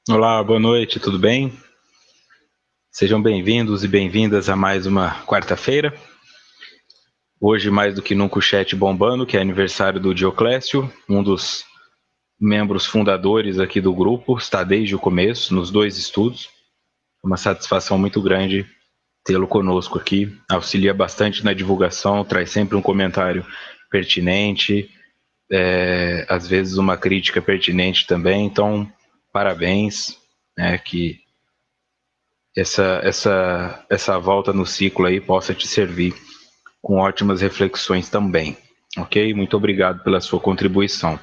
Olá, boa noite, tudo bem? Sejam bem-vindos e bem-vindas a mais uma quarta-feira. Hoje, mais do que nunca, o chat bombando, que é aniversário do Dioclésio, um dos membros fundadores aqui do grupo, está desde o começo, nos dois estudos. É uma satisfação muito grande tê-lo conosco aqui, auxilia bastante na divulgação, traz sempre um comentário pertinente, às vezes uma crítica pertinente também, então parabéns, que essa volta no ciclo aí possa te servir com ótimas reflexões também, ok? Muito obrigado pela sua contribuição.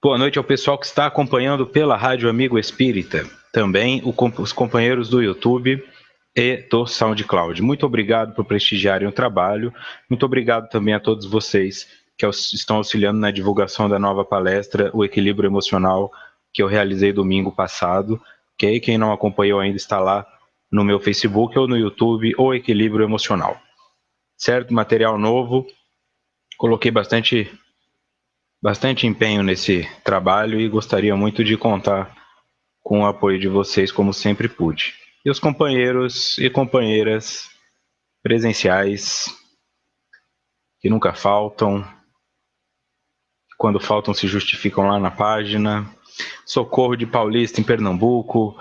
Boa noite ao pessoal que está acompanhando pela Rádio Amigo Espírita, também os companheiros do YouTube e do SoundCloud. Muito obrigado por prestigiarem o trabalho, muito obrigado também a todos vocês que estão auxiliando na divulgação da nova palestra, O Equilíbrio Emocional, que eu realizei domingo passado, ok? Quem não acompanhou ainda está lá no meu Facebook ou no YouTube, O Equilíbrio Emocional. Certo? Material novo, coloquei bastante empenho nesse trabalho e gostaria muito de contar com o apoio de vocês, como sempre pude. E os companheiros e companheiras presenciais, que nunca faltam, quando faltam se justificam lá na página. Socorro de Paulista, em Pernambuco,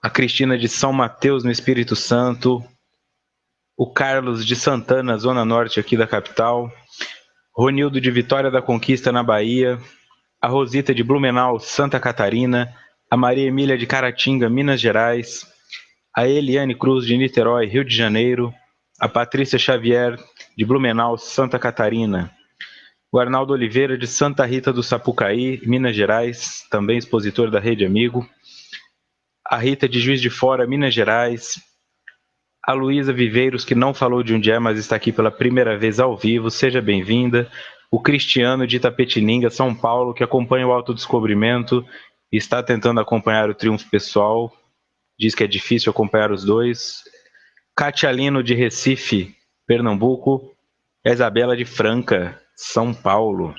a Cristina de São Mateus, no Espírito Santo, o Carlos de Santana, zona norte aqui da capital, Ronildo de Vitória da Conquista, na Bahia, a Rosita de Blumenau, Santa Catarina, a Maria Emília de Caratinga, Minas Gerais, a Eliane Cruz de Niterói, Rio de Janeiro, a Patrícia Xavier de Blumenau, Santa Catarina, o Arnaldo Oliveira de Santa Rita do Sapucaí, Minas Gerais, também expositor da Rede Amigo, a Rita de Juiz de Fora, Minas Gerais, a Luísa Viveiros, que não falou de onde é, mas está aqui pela primeira vez ao vivo, seja bem-vinda. O Cristiano de Itapetininga, São Paulo, que acompanha o autodescobrimento e está tentando acompanhar o triunfo pessoal, diz que é difícil acompanhar os dois. Katia Lino de Recife, Pernambuco. A Isabela de Franca, São Paulo.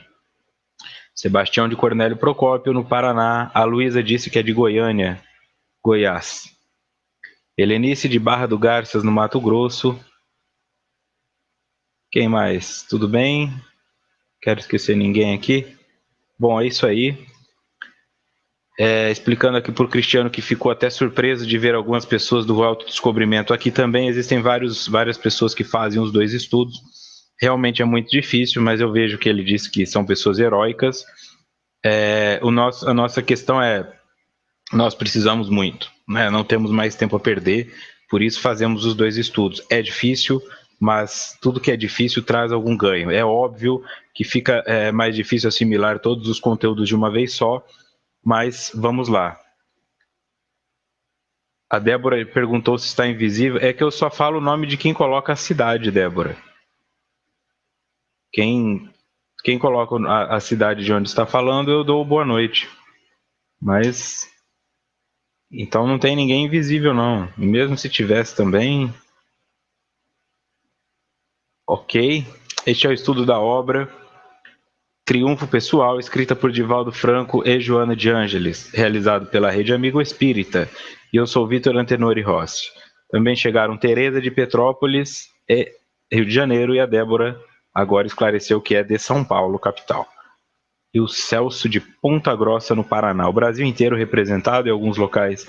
Sebastião de Cornélio Procópio, no Paraná. A Luísa disse que é de Goiânia, Goiás. Helenice de Barra do Garças, no Mato Grosso. Quem mais? Tudo bem? Quero esquecer ninguém aqui. Bom, é isso aí. Explicando aqui para o Cristiano, que ficou até surpreso de ver algumas pessoas do autodescobrimento aqui também. Existem várias pessoas que fazem os dois estudos. Realmente é muito difícil, mas eu vejo que ele disse que são pessoas heróicas. A nossa questão é, nós precisamos muito, né? Não temos mais tempo a perder, por isso fazemos os dois estudos. É difícil, mas tudo que é difícil traz algum ganho. É óbvio que fica mais difícil assimilar todos os conteúdos de uma vez só, mas vamos lá. A Débora perguntou se está invisível. É que eu só falo o nome de quem coloca a cidade, Débora. Quem coloca a cidade de onde está falando, eu dou boa noite. Mas então não tem ninguém invisível, não. E mesmo se tivesse também, ok. Este é o estudo da obra Triunfo Pessoal, escrita por Divaldo Franco e Joana de Ângeles, realizado pela Rede Amigo Espírita. E eu sou Vitor Antenori Rossi. Também chegaram Tereza de Petrópolis e Rio de Janeiro, e a Débora agora esclareceu que é de São Paulo, capital. E o Celso de Ponta Grossa, no Paraná. O Brasil inteiro representado, em alguns locais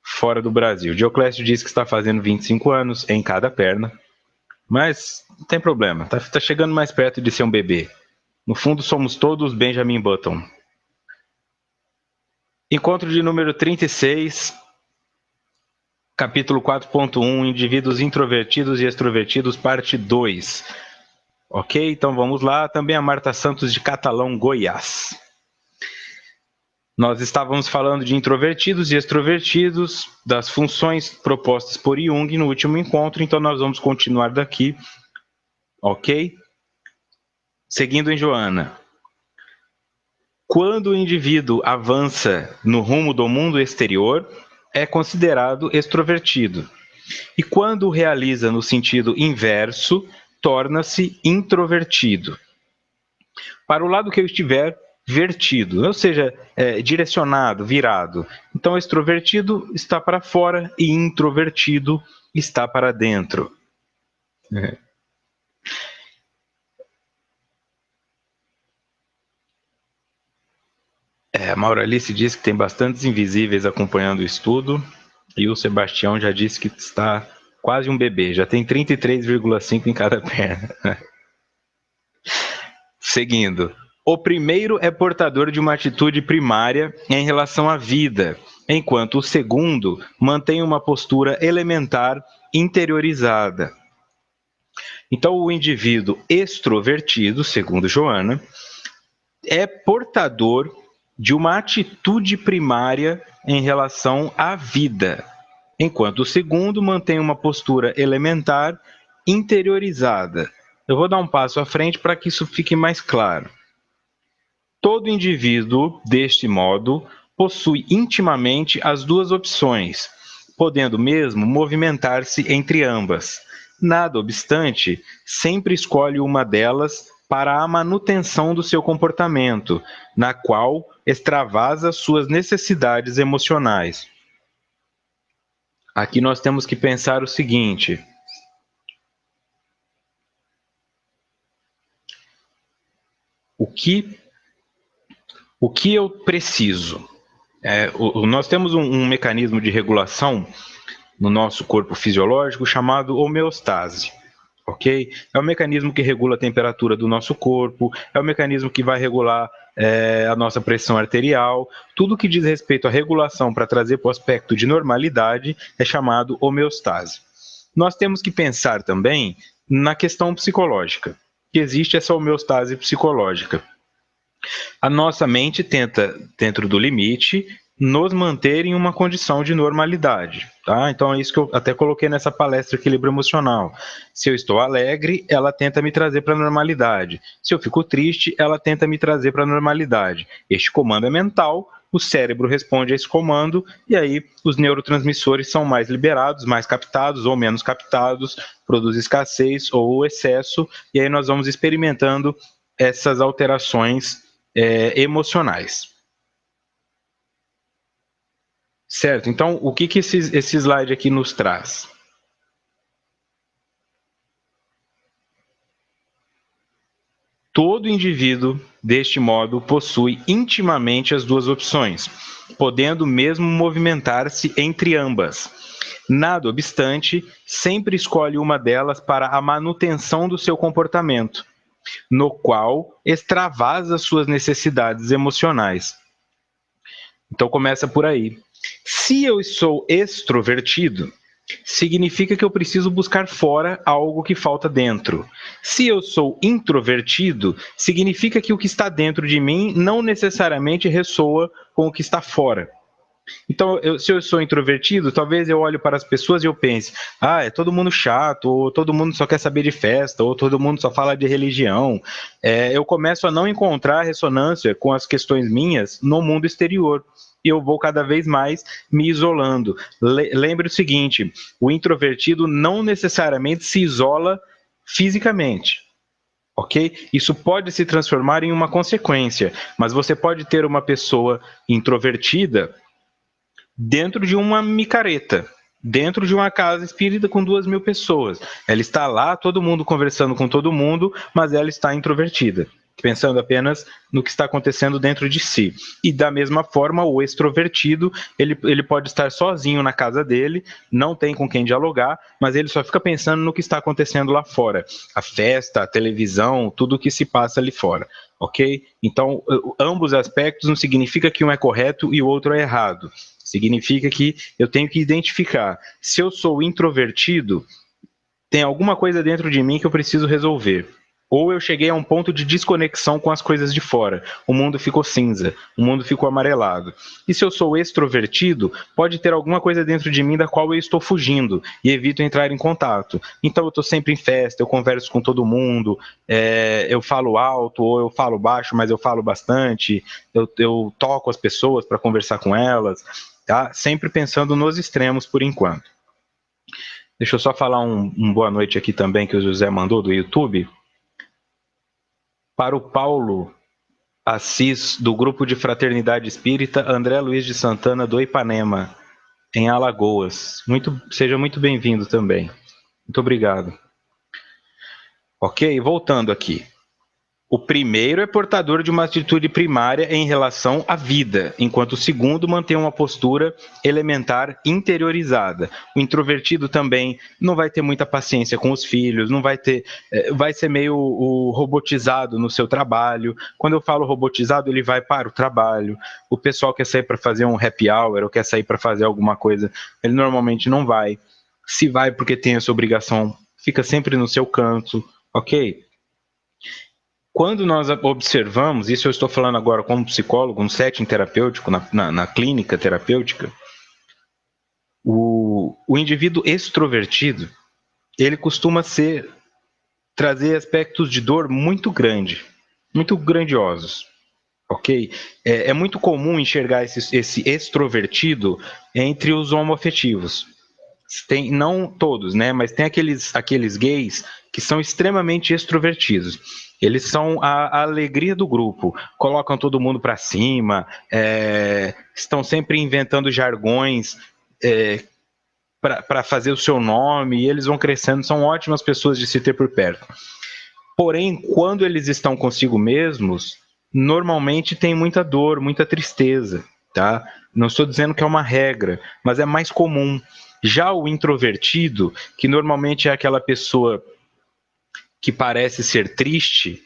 fora do Brasil. Dioclésio diz que está fazendo 25 anos em cada perna, mas não tem problema, tá chegando mais perto de ser um bebê. No fundo, somos todos Benjamin Button. Encontro de número 36, capítulo 4.1, Indivíduos introvertidos e extrovertidos, parte 2. Ok, então vamos lá. Também a Marta Santos de Catalão, Goiás. Nós estávamos falando de introvertidos e extrovertidos, das funções propostas por Jung no último encontro, então nós vamos continuar daqui, ok? Seguindo em Joana. Quando o indivíduo avança no rumo do mundo exterior, é considerado extrovertido. E quando o realiza no sentido inverso, torna-se introvertido. Para o lado que eu estiver, vertido, ou seja, direcionado, virado. Então, extrovertido está para fora e introvertido está para dentro. A Mauralice diz que tem bastantes invisíveis acompanhando o estudo, e o Sebastião já disse que está quase um bebê, já tem 33,5 em cada perna. Seguindo. O primeiro é portador de uma atitude primária em relação à vida, enquanto o segundo mantém uma postura elementar interiorizada. Então, o indivíduo extrovertido, segundo Joana, é portador de uma atitude primária em relação à vida, enquanto o segundo mantém uma postura elementar interiorizada. Eu vou dar um passo à frente para que isso fique mais claro. Todo indivíduo, deste modo, possui intimamente as duas opções, podendo mesmo movimentar-se entre ambas. Nada obstante, sempre escolhe uma delas para a manutenção do seu comportamento, na qual extravasa suas necessidades emocionais. Aqui nós temos que pensar o seguinte: o que eu preciso? Nós temos um mecanismo de regulação no nosso corpo fisiológico chamado homeostase. Ok? É o mecanismo que regula a temperatura do nosso corpo, é o mecanismo que vai regular a nossa pressão arterial. Tudo que diz respeito à regulação para trazer para o aspecto de normalidade é chamado homeostase. Nós temos que pensar também na questão psicológica, que existe essa homeostase psicológica. A nossa mente tenta, dentro do limite, nos manter em uma condição de normalidade. Tá? Então é isso que eu até coloquei nessa palestra Equilíbrio Emocional. Se eu estou alegre, ela tenta me trazer para a normalidade. Se eu fico triste, ela tenta me trazer para a normalidade. Este comando é mental, o cérebro responde a esse comando, e aí os neurotransmissores são mais liberados, mais captados ou menos captados, produz escassez ou excesso, e aí nós vamos experimentando essas alterações emocionais. Certo? Então, o que esse slide aqui nos traz? Todo indivíduo, deste modo, possui intimamente as duas opções, podendo mesmo movimentar-se entre ambas. Nada obstante, sempre escolhe uma delas para a manutenção do seu comportamento, no qual extravasa suas necessidades emocionais. Então começa por aí. Se eu sou extrovertido, significa que eu preciso buscar fora algo que falta dentro. Se eu sou introvertido, significa que o que está dentro de mim não necessariamente ressoa com o que está fora. Então, se eu sou introvertido, talvez eu olhe para as pessoas e eu pense, é todo mundo chato, ou todo mundo só quer saber de festa, ou todo mundo só fala de religião. Eu começo a não encontrar ressonância com as questões minhas no mundo exterior. E eu vou cada vez mais me isolando. Lembre o seguinte, o introvertido não necessariamente se isola fisicamente. Ok? Isso pode se transformar em uma consequência, mas você pode ter uma pessoa introvertida dentro de uma micareta, dentro de uma casa espírita com 2.000 pessoas. Ela está lá, todo mundo conversando com todo mundo, mas ela está introvertida, pensando apenas no que está acontecendo dentro de si. E da mesma forma, o extrovertido, ele pode estar sozinho na casa dele, não tem com quem dialogar, mas ele só fica pensando no que está acontecendo lá fora. A festa, a televisão, tudo o que se passa ali fora. Ok? Então, ambos aspectos não significa que um é correto e o outro é errado. Significa que eu tenho que identificar. Se eu sou introvertido, tem alguma coisa dentro de mim que eu preciso resolver. Ou eu cheguei a um ponto de desconexão com as coisas de fora. O mundo ficou cinza, o mundo ficou amarelado. E se eu sou extrovertido, pode ter alguma coisa dentro de mim da qual eu estou fugindo e evito entrar em contato. Então eu estou sempre em festa, eu converso com todo mundo, eu falo alto ou eu falo baixo, mas eu falo bastante, eu toco as pessoas para conversar com elas, tá? Sempre pensando nos extremos por enquanto. Deixa eu só falar um boa noite aqui também que o José mandou do YouTube. Para o Paulo Assis, do Grupo de Fraternidade Espírita André Luiz de Santana do Ipanema, em Alagoas. Seja muito bem-vindo também. Muito obrigado. Ok, voltando aqui. O primeiro é portador de uma atitude primária em relação à vida, enquanto o segundo mantém uma postura elementar interiorizada. O introvertido também não vai ter muita paciência com os filhos, não vai ter, vai ser meio robotizado no seu trabalho. Quando eu falo robotizado, ele vai para o trabalho. O pessoal quer sair para fazer um happy hour ou quer sair para fazer alguma coisa, ele normalmente não vai. Se vai porque tem essa obrigação, fica sempre no seu canto, ok? Quando nós observamos, isso eu estou falando agora como psicólogo, um setting terapêutico, na clínica terapêutica, o indivíduo extrovertido, ele costuma trazer aspectos de dor muito grandiosos, ok? É muito comum enxergar esse extrovertido entre os homoafetivos. Não todos, né? Mas tem aqueles gays que são extremamente extrovertidos. Eles são a alegria do grupo, colocam todo mundo para cima, estão sempre inventando jargões para fazer o seu nome, e eles vão crescendo, são ótimas pessoas de se ter por perto. Porém, quando eles estão consigo mesmos, normalmente tem muita dor, muita tristeza, tá? Não estou dizendo que é uma regra, mas é mais comum. Já o introvertido, que normalmente é aquela pessoa que parece ser triste,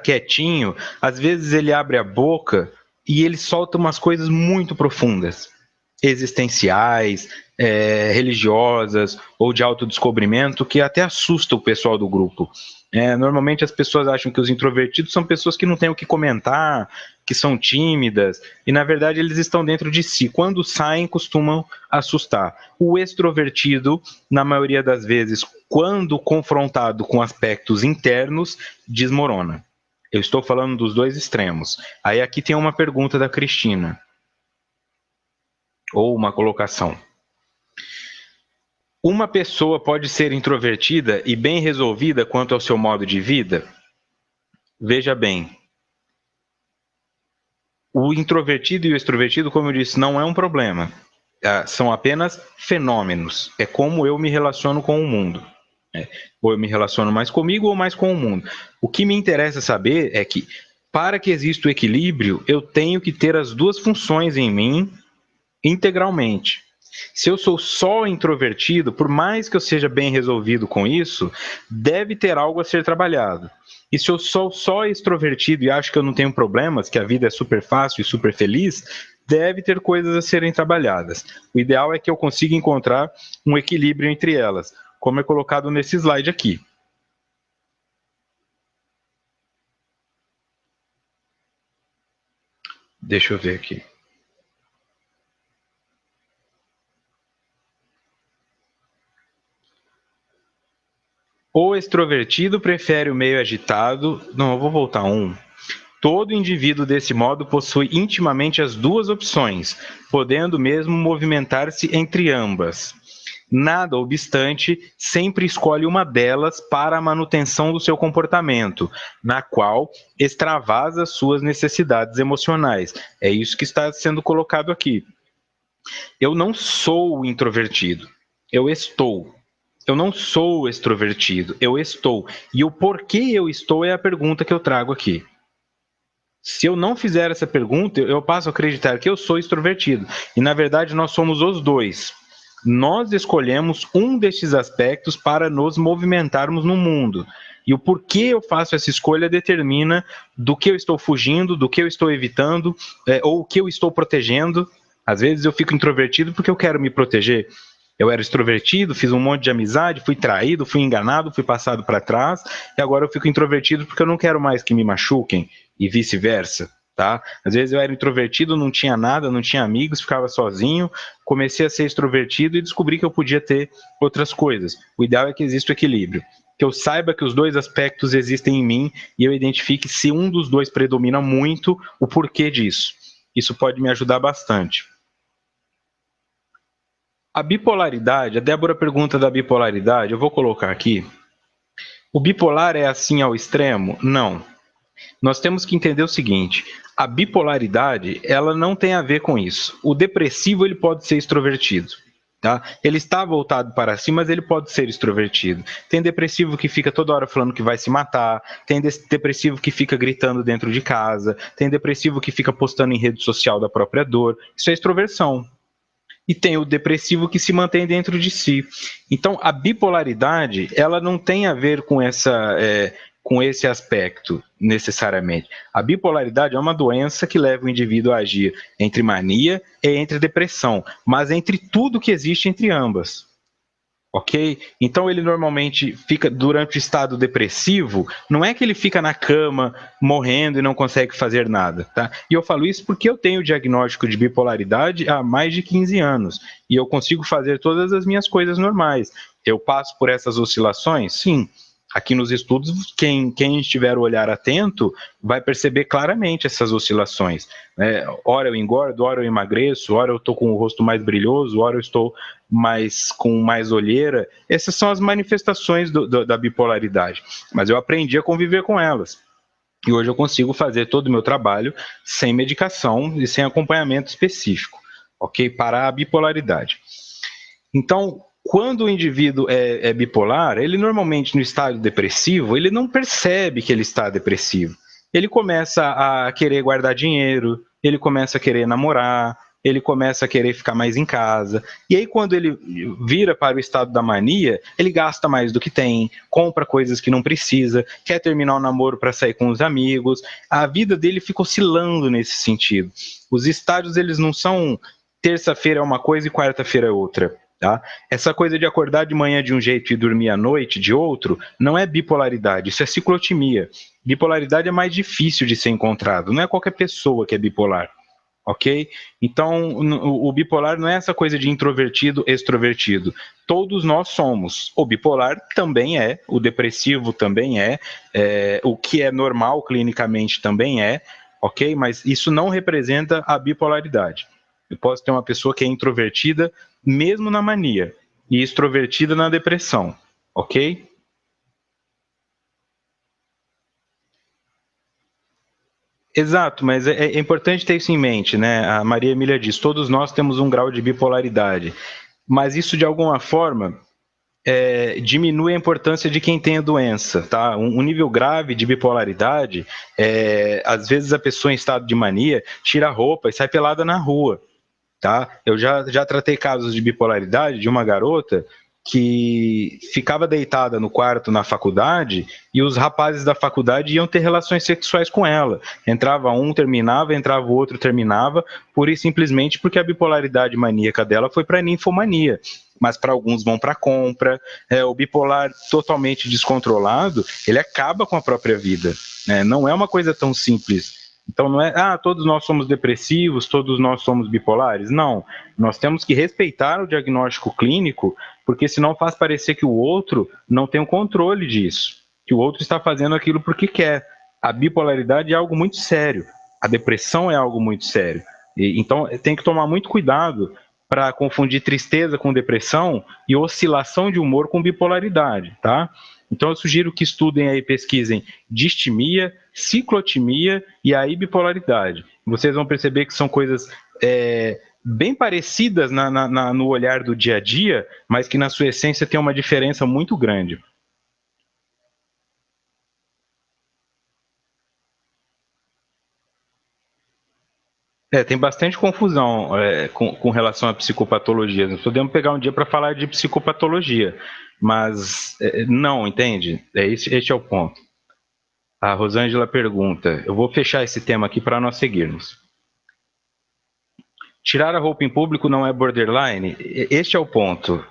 quietinho, às vezes ele abre a boca e ele solta umas coisas muito profundas, existenciais, religiosas ou de autodescobrimento, que até assusta o pessoal do grupo. Normalmente as pessoas acham que os introvertidos são pessoas que não têm o que comentar, que são tímidas, e na verdade eles estão dentro de si. Quando saem, costumam assustar. O extrovertido, na maioria das vezes, quando confrontado com aspectos internos, desmorona. Eu estou falando dos dois extremos. Aí aqui tem uma pergunta da Cristina, ou uma colocação. Uma pessoa pode ser introvertida e bem resolvida quanto ao seu modo de vida? Veja bem, o introvertido e o extrovertido, como eu disse, não é um problema. São apenas fenômenos. É como eu me relaciono com o mundo. Ou eu me relaciono mais comigo ou mais com o mundo. O que me interessa saber é que, para que exista o equilíbrio, eu tenho que ter as duas funções em mim integralmente. Se eu sou só introvertido, por mais que eu seja bem resolvido com isso, deve ter algo a ser trabalhado. E se eu sou só extrovertido e acho que eu não tenho problemas, que a vida é super fácil e super feliz, deve ter coisas a serem trabalhadas. O ideal é que eu consiga encontrar um equilíbrio entre elas, como é colocado nesse slide aqui. Deixa eu ver aqui. O extrovertido prefere o meio agitado. Não, eu vou voltar um. Todo indivíduo desse modo possui intimamente as duas opções, podendo mesmo movimentar-se entre ambas. Nada obstante, sempre escolhe uma delas para a manutenção do seu comportamento, na qual extravasa suas necessidades emocionais. É isso que está sendo colocado aqui. Eu não sou introvertido, eu estou. Eu não sou extrovertido, eu estou. E o porquê eu estou é a pergunta que eu trago aqui. Se eu não fizer essa pergunta, eu passo a acreditar que eu sou extrovertido. E na verdade nós somos os dois. Nós escolhemos um destes aspectos para nos movimentarmos no mundo. E o porquê eu faço essa escolha determina do que eu estou fugindo, do que eu estou evitando, ou o que eu estou protegendo. Às vezes eu fico introvertido porque eu quero me proteger. Eu era extrovertido, fiz um monte de amizade, fui traído, fui enganado, fui passado para trás, e agora eu fico introvertido porque eu não quero mais que me machuquem, e vice-versa, tá? Às vezes eu era introvertido, não tinha nada, não tinha amigos, ficava sozinho, comecei a ser extrovertido e descobri que eu podia ter outras coisas. O ideal é que exista o equilíbrio, que eu saiba que os dois aspectos existem em mim e eu identifique se um dos dois predomina muito, o porquê disso. Isso pode me ajudar bastante. A bipolaridade, a Débora pergunta da bipolaridade, eu vou colocar aqui. O bipolar é assim ao extremo? Não. Nós temos que entender o seguinte: a bipolaridade, ela não tem a ver com isso. O depressivo, ele pode ser extrovertido. Tá? Ele está voltado para si, mas ele pode ser extrovertido. Tem depressivo que fica toda hora falando que vai se matar, tem depressivo que fica gritando dentro de casa, tem depressivo que fica postando em rede social da própria dor. Isso é extroversão. E tem o depressivo que se mantém dentro de si. Então, a bipolaridade, ela não tem a ver com com esse aspecto, necessariamente. A bipolaridade é uma doença que leva o indivíduo a agir entre mania e entre depressão, mas entre tudo que existe entre ambas. Ok? Então ele normalmente fica durante o estado depressivo, não é que ele fica na cama morrendo e não consegue fazer nada, tá? E eu falo isso porque eu tenho o diagnóstico de bipolaridade há mais de 15 anos e eu consigo fazer todas as minhas coisas normais. Eu passo por essas oscilações? Sim. Aqui nos estudos, quem estiver o olhar atento vai perceber claramente essas oscilações. Né? Ora eu engordo, ora eu emagreço, ora eu estou com o rosto mais brilhoso, ora eu estou com mais olheira. Essas são as manifestações da bipolaridade. Mas eu aprendi a conviver com elas. E hoje eu consigo fazer todo o meu trabalho sem medicação e sem acompanhamento específico, ok? Para a bipolaridade. Então, quando o indivíduo é bipolar, ele normalmente no estado depressivo, ele não percebe que ele está depressivo. Ele começa a querer guardar dinheiro, ele começa a querer namorar, ele começa a querer ficar mais em casa. E aí, quando ele vira para o estado da mania, ele gasta mais do que tem, compra coisas que não precisa, quer terminar o namoro para sair com os amigos. A vida dele fica oscilando nesse sentido. Os estádios, eles não são terça-feira é uma coisa e quarta-feira é outra. Tá? Essa coisa de acordar de manhã de um jeito e dormir à noite de outro não é bipolaridade, isso é ciclotimia. Bipolaridade é mais difícil de ser encontrado, não é qualquer pessoa que é bipolar, ok? Então, o bipolar não é essa coisa de introvertido, extrovertido. Todos nós somos. O bipolar também é, o depressivo também o que é normal clinicamente também é, ok? Mas isso não representa a bipolaridade. Eu posso ter uma pessoa que é introvertida mesmo na mania e extrovertida na depressão, ok? Exato, mas é importante ter isso em mente, né? A Maria Emília diz, todos nós temos um grau de bipolaridade, mas isso de alguma forma diminui a importância de quem tem a doença, tá? Um nível grave de bipolaridade, às vezes a pessoa em estado de mania tira a roupa e sai pelada na rua. Tá? Eu já tratei casos de bipolaridade de uma garota que ficava deitada no quarto na faculdade e os rapazes da faculdade iam ter relações sexuais com ela. Entrava um, terminava, entrava o outro, terminava, pura e simplesmente porque a bipolaridade maníaca dela foi para ninfomania. Mas para alguns vão para compra. O bipolar totalmente descontrolado, ele acaba com a própria vida. Né? Não é uma coisa tão simples. Então não é, todos nós somos depressivos, todos nós somos bipolares. Não, nós temos que respeitar o diagnóstico clínico, porque senão faz parecer que o outro não tem o controle disso, que o outro está fazendo aquilo porque quer. A bipolaridade é algo muito sério, a depressão é algo muito sério. Então tem que tomar muito cuidado para confundir tristeza com depressão e oscilação de humor com bipolaridade, tá? Então eu sugiro que estudem aí, pesquisem distimia, ciclotimia e aí bipolaridade. Vocês vão perceber que são coisas bem parecidas no olhar do dia a dia, mas que na sua essência tem uma diferença muito grande. Tem bastante confusão com relação à psicopatologia. Nós podemos pegar um dia para falar de psicopatologia, mas não, entende? Este é o ponto. A Rosângela pergunta, eu vou fechar esse tema aqui para nós seguirmos. Tirar a roupa em público não é borderline? Este é o ponto.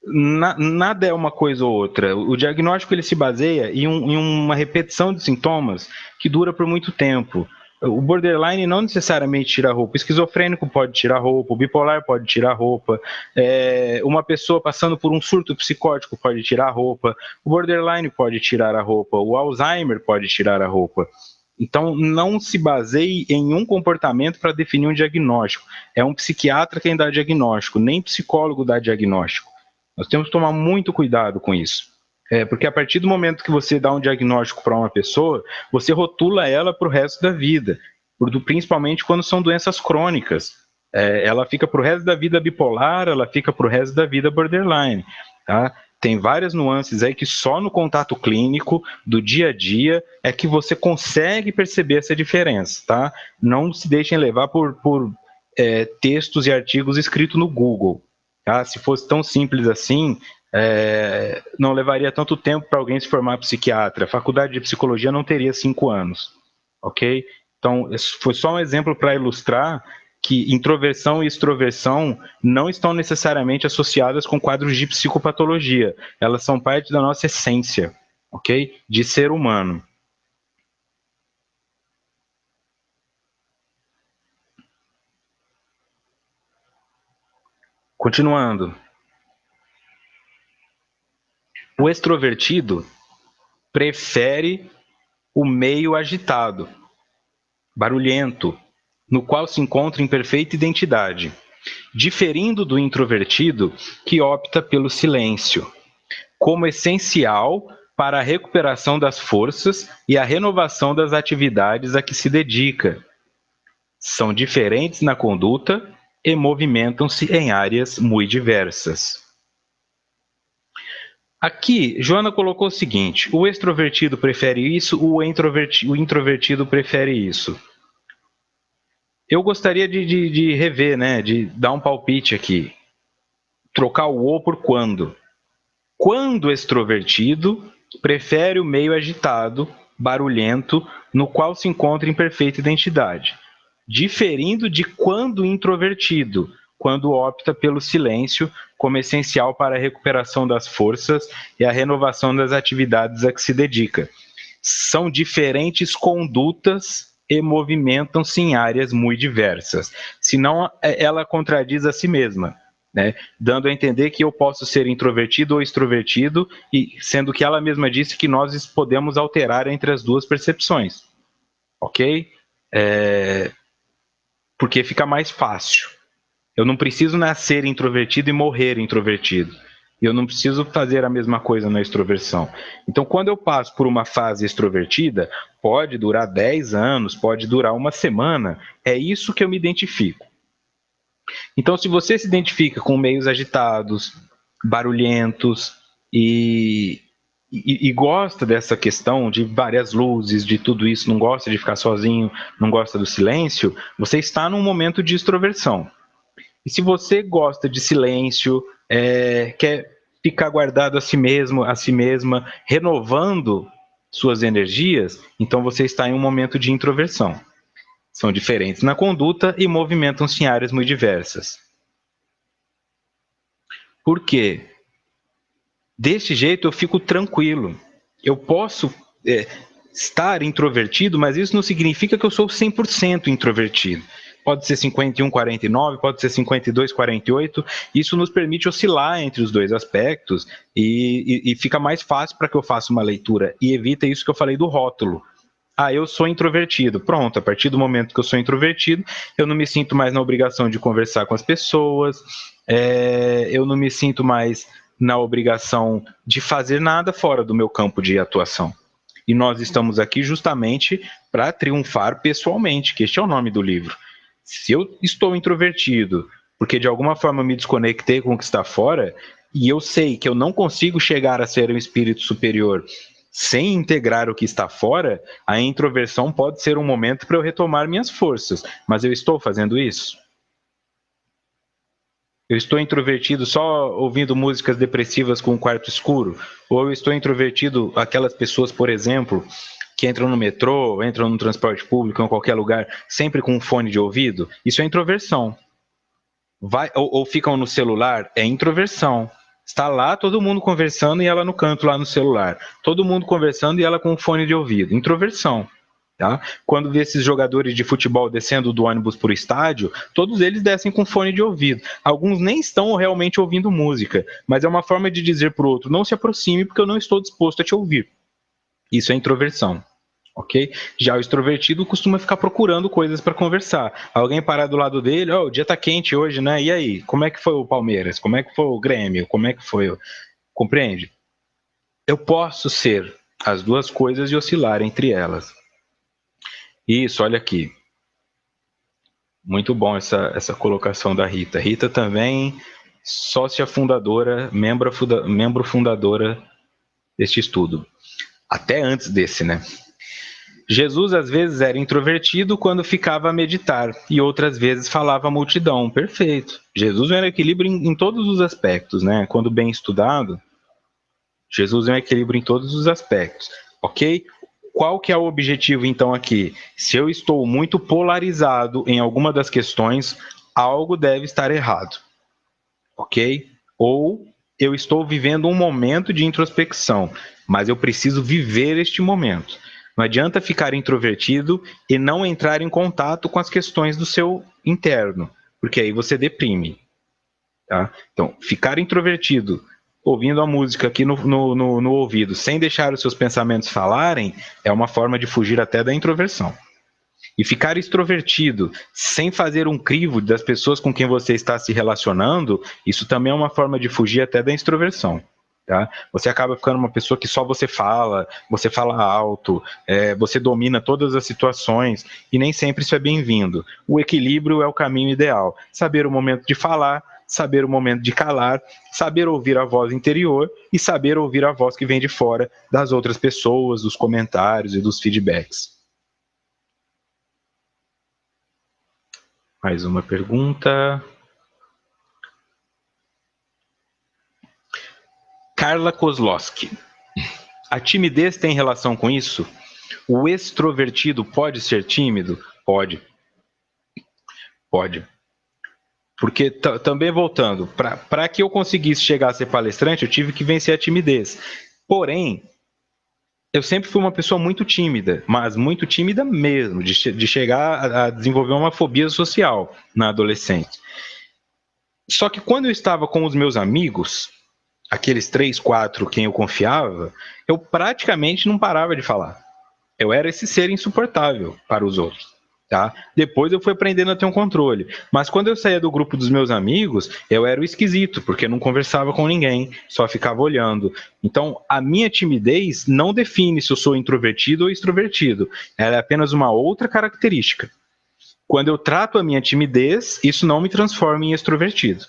Nada é uma coisa ou outra. O diagnóstico ele se baseia em uma repetição de sintomas que dura por muito tempo. O borderline não necessariamente tira roupa. O esquizofrênico pode tirar roupa, o bipolar pode tirar roupa, uma pessoa passando por um surto psicótico pode tirar roupa, o borderline pode tirar a roupa, o Alzheimer pode tirar a roupa. Então, não se baseie em um comportamento para definir um diagnóstico. É um psiquiatra quem dá diagnóstico, nem psicólogo dá diagnóstico. Nós temos que tomar muito cuidado com isso. Porque a partir do momento que você dá um diagnóstico para uma pessoa, você rotula ela para o resto da vida, principalmente quando são doenças crônicas. Ela fica para o resto da vida bipolar, ela fica para o resto da vida borderline. Tá? Tem várias nuances aí que só no contato clínico do dia a dia é que você consegue perceber essa diferença. Tá? Não se deixem levar por textos e artigos escritos no Google. Tá? Se fosse tão simples assim, não levaria tanto tempo para alguém se formar psiquiatra. A faculdade de psicologia não teria 5 anos, ok? Então, foi só um exemplo para ilustrar que introversão e extroversão não estão necessariamente associadas com quadros de psicopatologia. Elas são parte da nossa essência, ok? De ser humano. Continuando. O extrovertido prefere o meio agitado, barulhento, no qual se encontra em perfeita identidade, diferindo do introvertido que opta pelo silêncio, como essencial para a recuperação das forças e a renovação das atividades a que se dedica. São diferentes na conduta e movimentam-se em áreas muito diversas. Aqui, Joana colocou o seguinte: o extrovertido prefere isso, o introvertido prefere isso. Eu gostaria de rever, né, de dar um palpite aqui. Trocar o "o" por "quando". Quando extrovertido, prefere o meio agitado, barulhento, no qual se encontra em perfeita identidade, diferindo de quando introvertido, quando opta pelo silêncio como essencial para a recuperação das forças e a renovação das atividades a que se dedica. São diferentes condutas e movimentam-se em áreas muito diversas. Senão, ela contradiz a si mesma. Né? Dando a entender que eu posso ser introvertido ou extrovertido, e sendo que ela mesma disse que nós podemos alterar entre as duas percepções, ok? Porque fica mais fácil. Eu não preciso nascer introvertido e morrer introvertido. Eu não preciso fazer a mesma coisa na extroversão. Então, quando eu passo por uma fase extrovertida, pode durar 10 anos, pode durar uma semana, é isso que eu me identifico. Então, se você se identifica com meios agitados, barulhentos e gosta dessa questão de várias luzes, de tudo isso, não gosta de ficar sozinho, não gosta do silêncio, você está num momento de extroversão. E se você gosta de silêncio, quer ficar guardado a si mesmo, a si mesma, renovando suas energias, então você está em um momento de introversão. São diferentes na conduta e movimentam-se em áreas muito diversas. Por quê? Desse jeito eu fico tranquilo. Eu posso estar introvertido, mas isso não significa que eu sou 100% introvertido. Pode ser 51, 49, pode ser 52, 48. Isso nos permite oscilar entre os dois aspectos e fica mais fácil para que eu faça uma leitura e evita isso que eu falei do rótulo. Eu sou introvertido. Pronto, a partir do momento que eu sou introvertido, eu não me sinto mais na obrigação de conversar com as pessoas, eu não me sinto mais na obrigação de fazer nada fora do meu campo de atuação. E nós estamos aqui justamente para triunfar pessoalmente, que este é o nome do livro. Se eu estou introvertido, porque de alguma forma eu me desconectei com o que está fora, e eu sei que eu não consigo chegar a ser um espírito superior sem integrar o que está fora, a introversão pode ser um momento para eu retomar minhas forças. Mas eu estou fazendo isso? Eu estou introvertido só ouvindo músicas depressivas com um quarto escuro? Ou eu estou introvertido, aquelas pessoas, por exemplo, que entram no metrô, entram no transporte público, em qualquer lugar, sempre com um fone de ouvido? Isso é introversão. Ou ficam no celular? É introversão. Está lá todo mundo conversando e ela no canto lá no celular. Todo mundo conversando e ela com um fone de ouvido. Introversão. Tá? Quando vê esses jogadores de futebol descendo do ônibus para o estádio, todos eles descem com fone de ouvido. Alguns nem estão realmente ouvindo música, mas é uma forma de dizer para o outro: não se aproxime porque eu não estou disposto a te ouvir. Isso é introversão. Ok? Já o extrovertido costuma ficar procurando coisas para conversar. Alguém parar do lado dele: o dia tá quente hoje, né? E aí, como é que foi o Palmeiras? Como é que foi o Grêmio? Como é que foi? Compreende? eu posso ser as duas coisas e oscilar entre elas. Isso, olha aqui. Muito bom essa colocação da Rita. Rita também, sócia fundadora, membro fundadora deste estudo. Até antes desse, né? Jesus às vezes era introvertido quando ficava a meditar e outras vezes falava à multidão. Perfeito. Jesus é um equilíbrio em todos os aspectos, né? Quando bem estudado, Jesus é um equilíbrio em todos os aspectos, ok? Qual que é o objetivo então aqui? Se eu estou muito polarizado em alguma das questões, algo deve estar errado, ok? Ou eu estou vivendo um momento de introspecção, mas eu preciso viver este momento. Não adianta ficar introvertido e não entrar em contato com as questões do seu interno, porque aí você deprime. Tá? Então, ficar introvertido, ouvindo a música aqui no ouvido, sem deixar os seus pensamentos falarem, é uma forma de fugir até da introversão. E ficar extrovertido, sem fazer um crivo das pessoas com quem você está se relacionando, isso também é uma forma de fugir até da extroversão. Tá? Você acaba ficando uma pessoa que só você fala alto, você domina todas as situações e nem sempre isso é bem-vindo. O equilíbrio é o caminho ideal. Saber o momento de falar, saber o momento de calar, saber ouvir a voz interior e saber ouvir a voz que vem de fora das outras pessoas, dos comentários e dos feedbacks. Mais uma pergunta. Carla Kozlowski. A timidez tem relação com isso? O extrovertido pode ser tímido? Pode. Pode. Porque também voltando, para que eu conseguisse chegar a ser palestrante, eu tive que vencer a timidez. Porém, eu sempre fui uma pessoa muito tímida, mas muito tímida mesmo, de chegar a desenvolver uma fobia social na adolescência. Só que quando eu estava com os meus amigos, aqueles 3, 4 quem eu confiava, eu praticamente não parava de falar. Eu era esse ser insuportável para os outros. Tá? Depois eu fui aprendendo a ter um controle. Mas quando eu saía do grupo dos meus amigos, eu era o esquisito, porque eu não conversava com ninguém, só ficava olhando. Então, a minha timidez não define se eu sou introvertido ou extrovertido. Ela é apenas uma outra característica. Quando eu trato a minha timidez, isso não me transforma em extrovertido.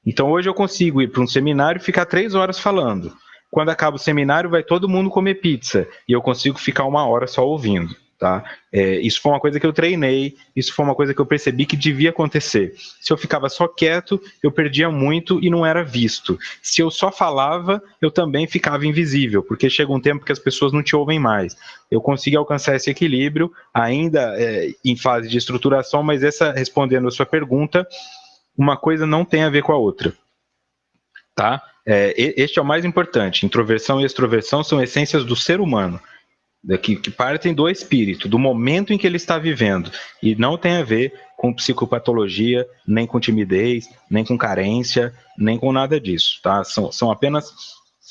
Então hoje eu consigo ir para um seminário e ficar 3 horas falando. Quando acaba o seminário, vai todo mundo comer pizza e eu consigo ficar 1 hora só ouvindo. Tá? Isso foi uma coisa que eu treinei, isso foi uma coisa que eu percebi que devia acontecer. Se eu ficava só quieto, eu perdia muito e não era visto. Se eu só falava, eu também ficava invisível, porque chega um tempo que as pessoas não te ouvem mais. Eu consegui alcançar esse equilíbrio, ainda em fase de estruturação, mas respondendo a sua pergunta, uma coisa não tem a ver com a outra. Tá? Este é o mais importante. Introversão e extroversão são essências do ser humano, que partem do espírito, do momento em que ele está vivendo, e não tem a ver com psicopatologia, nem com timidez, nem com carência, nem com nada disso. Tá? São apenas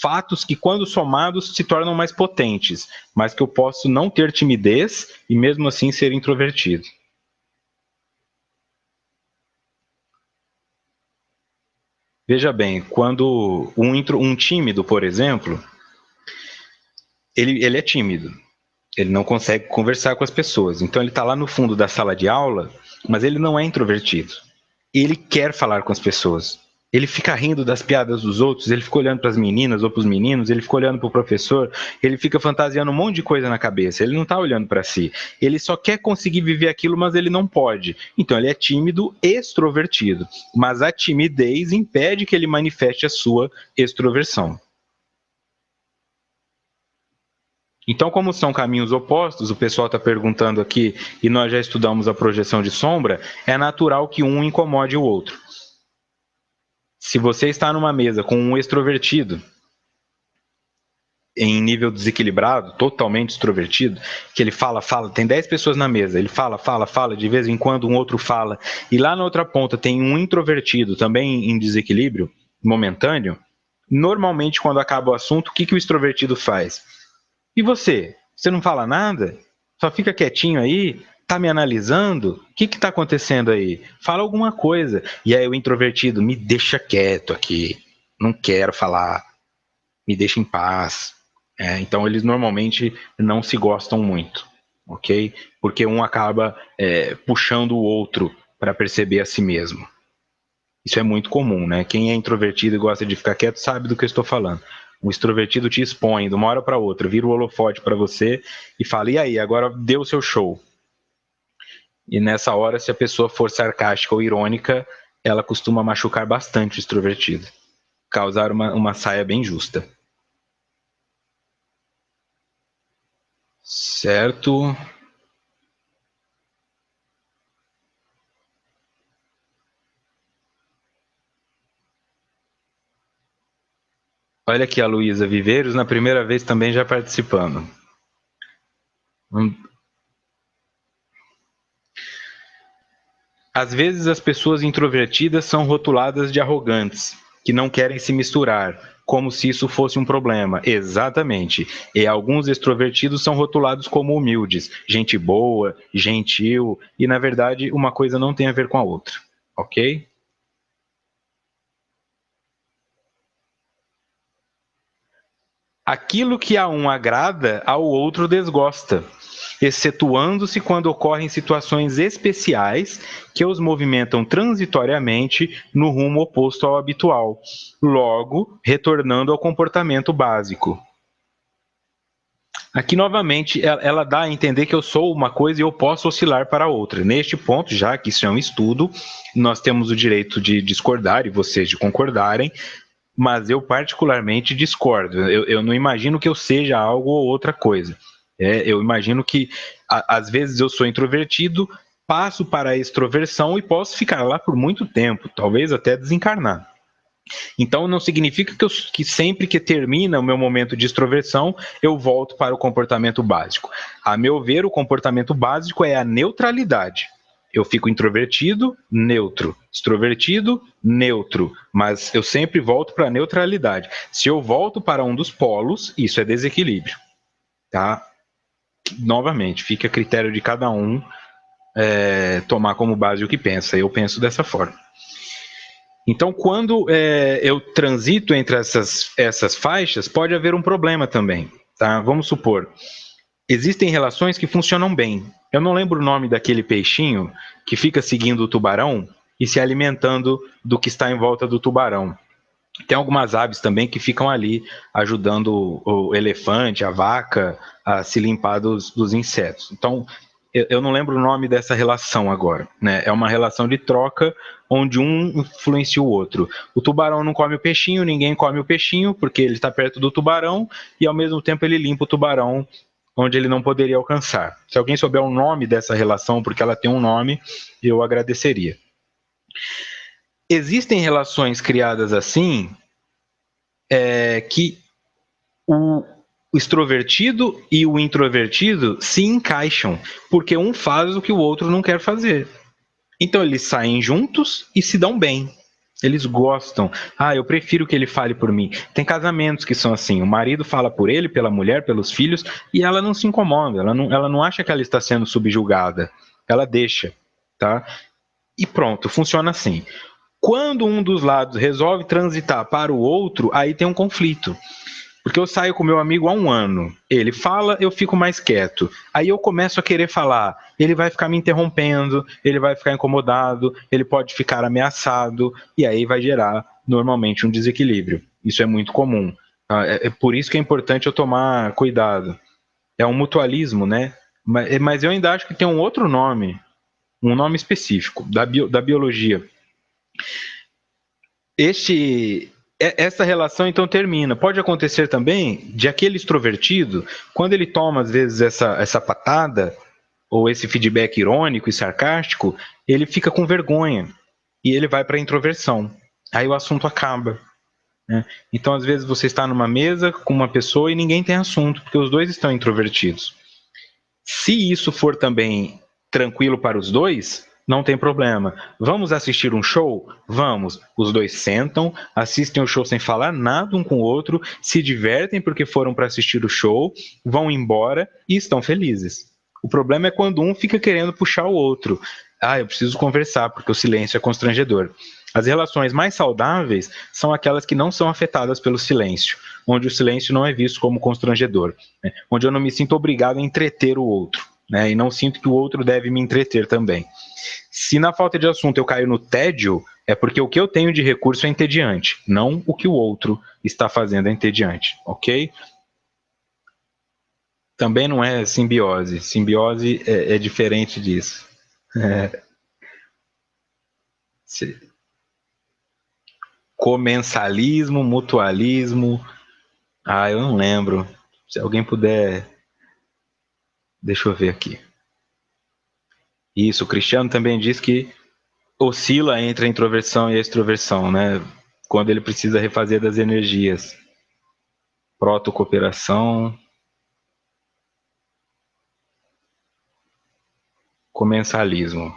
fatos que, quando somados, se tornam mais potentes, mas que eu posso não ter timidez e mesmo assim ser introvertido. Veja bem, quando um tímido, por exemplo, ele é tímido, ele não consegue conversar com as pessoas, então ele está lá no fundo da sala de aula, mas ele não é introvertido. Ele quer falar com as pessoas. Ele fica rindo das piadas dos outros, ele fica olhando para as meninas ou para os meninos, ele fica olhando para o professor, ele fica fantasiando um monte de coisa na cabeça, ele não está olhando para si. Ele só quer conseguir viver aquilo, mas ele não pode. Então ele é tímido, extrovertido. Mas a timidez impede que ele manifeste a sua extroversão. Então, como são caminhos opostos, o pessoal está perguntando aqui, e nós já estudamos a projeção de sombra, é natural que um incomode o outro. Se você está numa mesa com um extrovertido, em nível desequilibrado, totalmente extrovertido, que ele fala, tem 10 pessoas na mesa, ele fala, de vez em quando um outro fala, e lá na outra ponta tem um introvertido, também em desequilíbrio momentâneo, normalmente quando acaba o assunto, o que o extrovertido faz? E você? Você não fala nada? Só fica quietinho aí? Tá me analisando? O que tá acontecendo aí? Fala alguma coisa. E aí o introvertido, me deixa quieto aqui. Não quero falar. Me deixa em paz. Então eles normalmente não se gostam muito, ok? Porque um acaba puxando o outro para perceber a si mesmo. Isso é muito comum, né? Quem é introvertido e gosta de ficar quieto sabe do que eu estou falando. O extrovertido te expõe de uma hora para outra, vira o holofote para você e fala: e aí, agora dê o seu show. E nessa hora, se a pessoa for sarcástica ou irônica, ela costuma machucar bastante o extrovertido, causar uma saia bem justa. Certo. Olha aqui a Luísa Viveiros, na primeira vez também já participando. Às vezes as pessoas introvertidas são rotuladas de arrogantes, que não querem se misturar, como se isso fosse um problema. Exatamente. E alguns extrovertidos são rotulados como humildes, gente boa, gentil, e na verdade uma coisa não tem a ver com a outra, ok? Aquilo que a um agrada, ao outro desgosta, excetuando-se quando ocorrem situações especiais que os movimentam transitoriamente no rumo oposto ao habitual, logo retornando ao comportamento básico. Aqui, novamente, ela dá a entender que eu sou uma coisa e eu posso oscilar para outra. Neste ponto, já que isso é um estudo, nós temos o direito de discordar e vocês de concordarem, mas eu particularmente discordo. Eu não imagino que eu seja algo ou outra coisa. Eu imagino que, às vezes, eu sou introvertido, passo para a extroversão e posso ficar lá por muito tempo, talvez até desencarnar. Então, não significa que sempre que termina o meu momento de extroversão, eu volto para o comportamento básico. A meu ver, o comportamento básico é a neutralidade. Eu fico introvertido, neutro. Extrovertido, neutro. Mas eu sempre volto para a neutralidade. Se eu volto para um dos polos, isso é desequilíbrio. Tá? Novamente, fica a critério de cada um tomar como base o que pensa. Eu penso dessa forma. Então, quando eu transito entre essas faixas, pode haver um problema também. Tá? Vamos supor, existem relações que funcionam bem. Eu não lembro o nome daquele peixinho que fica seguindo o tubarão e se alimentando do que está em volta do tubarão. Tem algumas aves também que ficam ali ajudando o elefante, a vaca, a se limpar dos insetos. Então, eu não lembro o nome dessa relação agora, né? É uma relação de troca onde um influencia o outro. O tubarão não come o peixinho, ninguém come o peixinho porque ele está perto do tubarão e ao mesmo tempo ele limpa o tubarão onde ele não poderia alcançar. Se alguém souber o nome dessa relação, porque ela tem um nome, eu agradeceria. Existem relações criadas assim que o extrovertido e o introvertido se encaixam, porque um faz o que o outro não quer fazer. Então eles saem juntos e se dão bem. Eles gostam. Eu prefiro que ele fale por mim. Tem casamentos que são assim: o marido fala por ele, pela mulher, pelos filhos, e ela não se incomoda, ela não acha que ela está sendo subjugada. Ela deixa, tá? E pronto, funciona assim. Quando um dos lados resolve transitar para o outro, aí tem um conflito. Porque eu saio com meu amigo há um ano. Ele fala, eu fico mais quieto. Aí eu começo a querer falar. Ele vai ficar me interrompendo, ele vai ficar incomodado, ele pode ficar ameaçado, e aí vai gerar, normalmente, um desequilíbrio. Isso é muito comum. É por isso que é importante eu tomar cuidado. É um mutualismo, né? Mas eu ainda acho que tem um outro nome, um nome específico, da biologia. Essa relação então termina. Pode acontecer também de aquele extrovertido, quando ele toma às vezes essa patada ou esse feedback irônico e sarcástico, ele fica com vergonha e ele vai para a introversão. Aí o assunto acaba. Né? Então às vezes você está numa mesa com uma pessoa e ninguém tem assunto, porque os dois estão introvertidos. Se isso for também tranquilo para os dois, não tem problema. Vamos assistir um show? Vamos. Os dois sentam, assistem o show sem falar nada um com o outro, se divertem porque foram para assistir o show, vão embora e estão felizes. O problema é quando um fica querendo puxar o outro. Eu preciso conversar porque o silêncio é constrangedor. As relações mais saudáveis são aquelas que não são afetadas pelo silêncio, onde o silêncio não é visto como constrangedor, né? Onde eu não me sinto obrigado a entreter o outro, né? E não sinto que o outro deve me entreter também. Se na falta de assunto eu caio no tédio, é porque o que eu tenho de recurso é entediante, não o que o outro está fazendo é entediante, ok? Também não é simbiose. Simbiose é diferente disso. Comensalismo, mutualismo. Ah, eu não lembro. Se alguém puder. Deixa eu ver aqui. Isso, o Cristiano também diz que oscila entre a introversão e a extroversão, né? Quando ele precisa refazer das energias. Protocooperação. Comensalismo.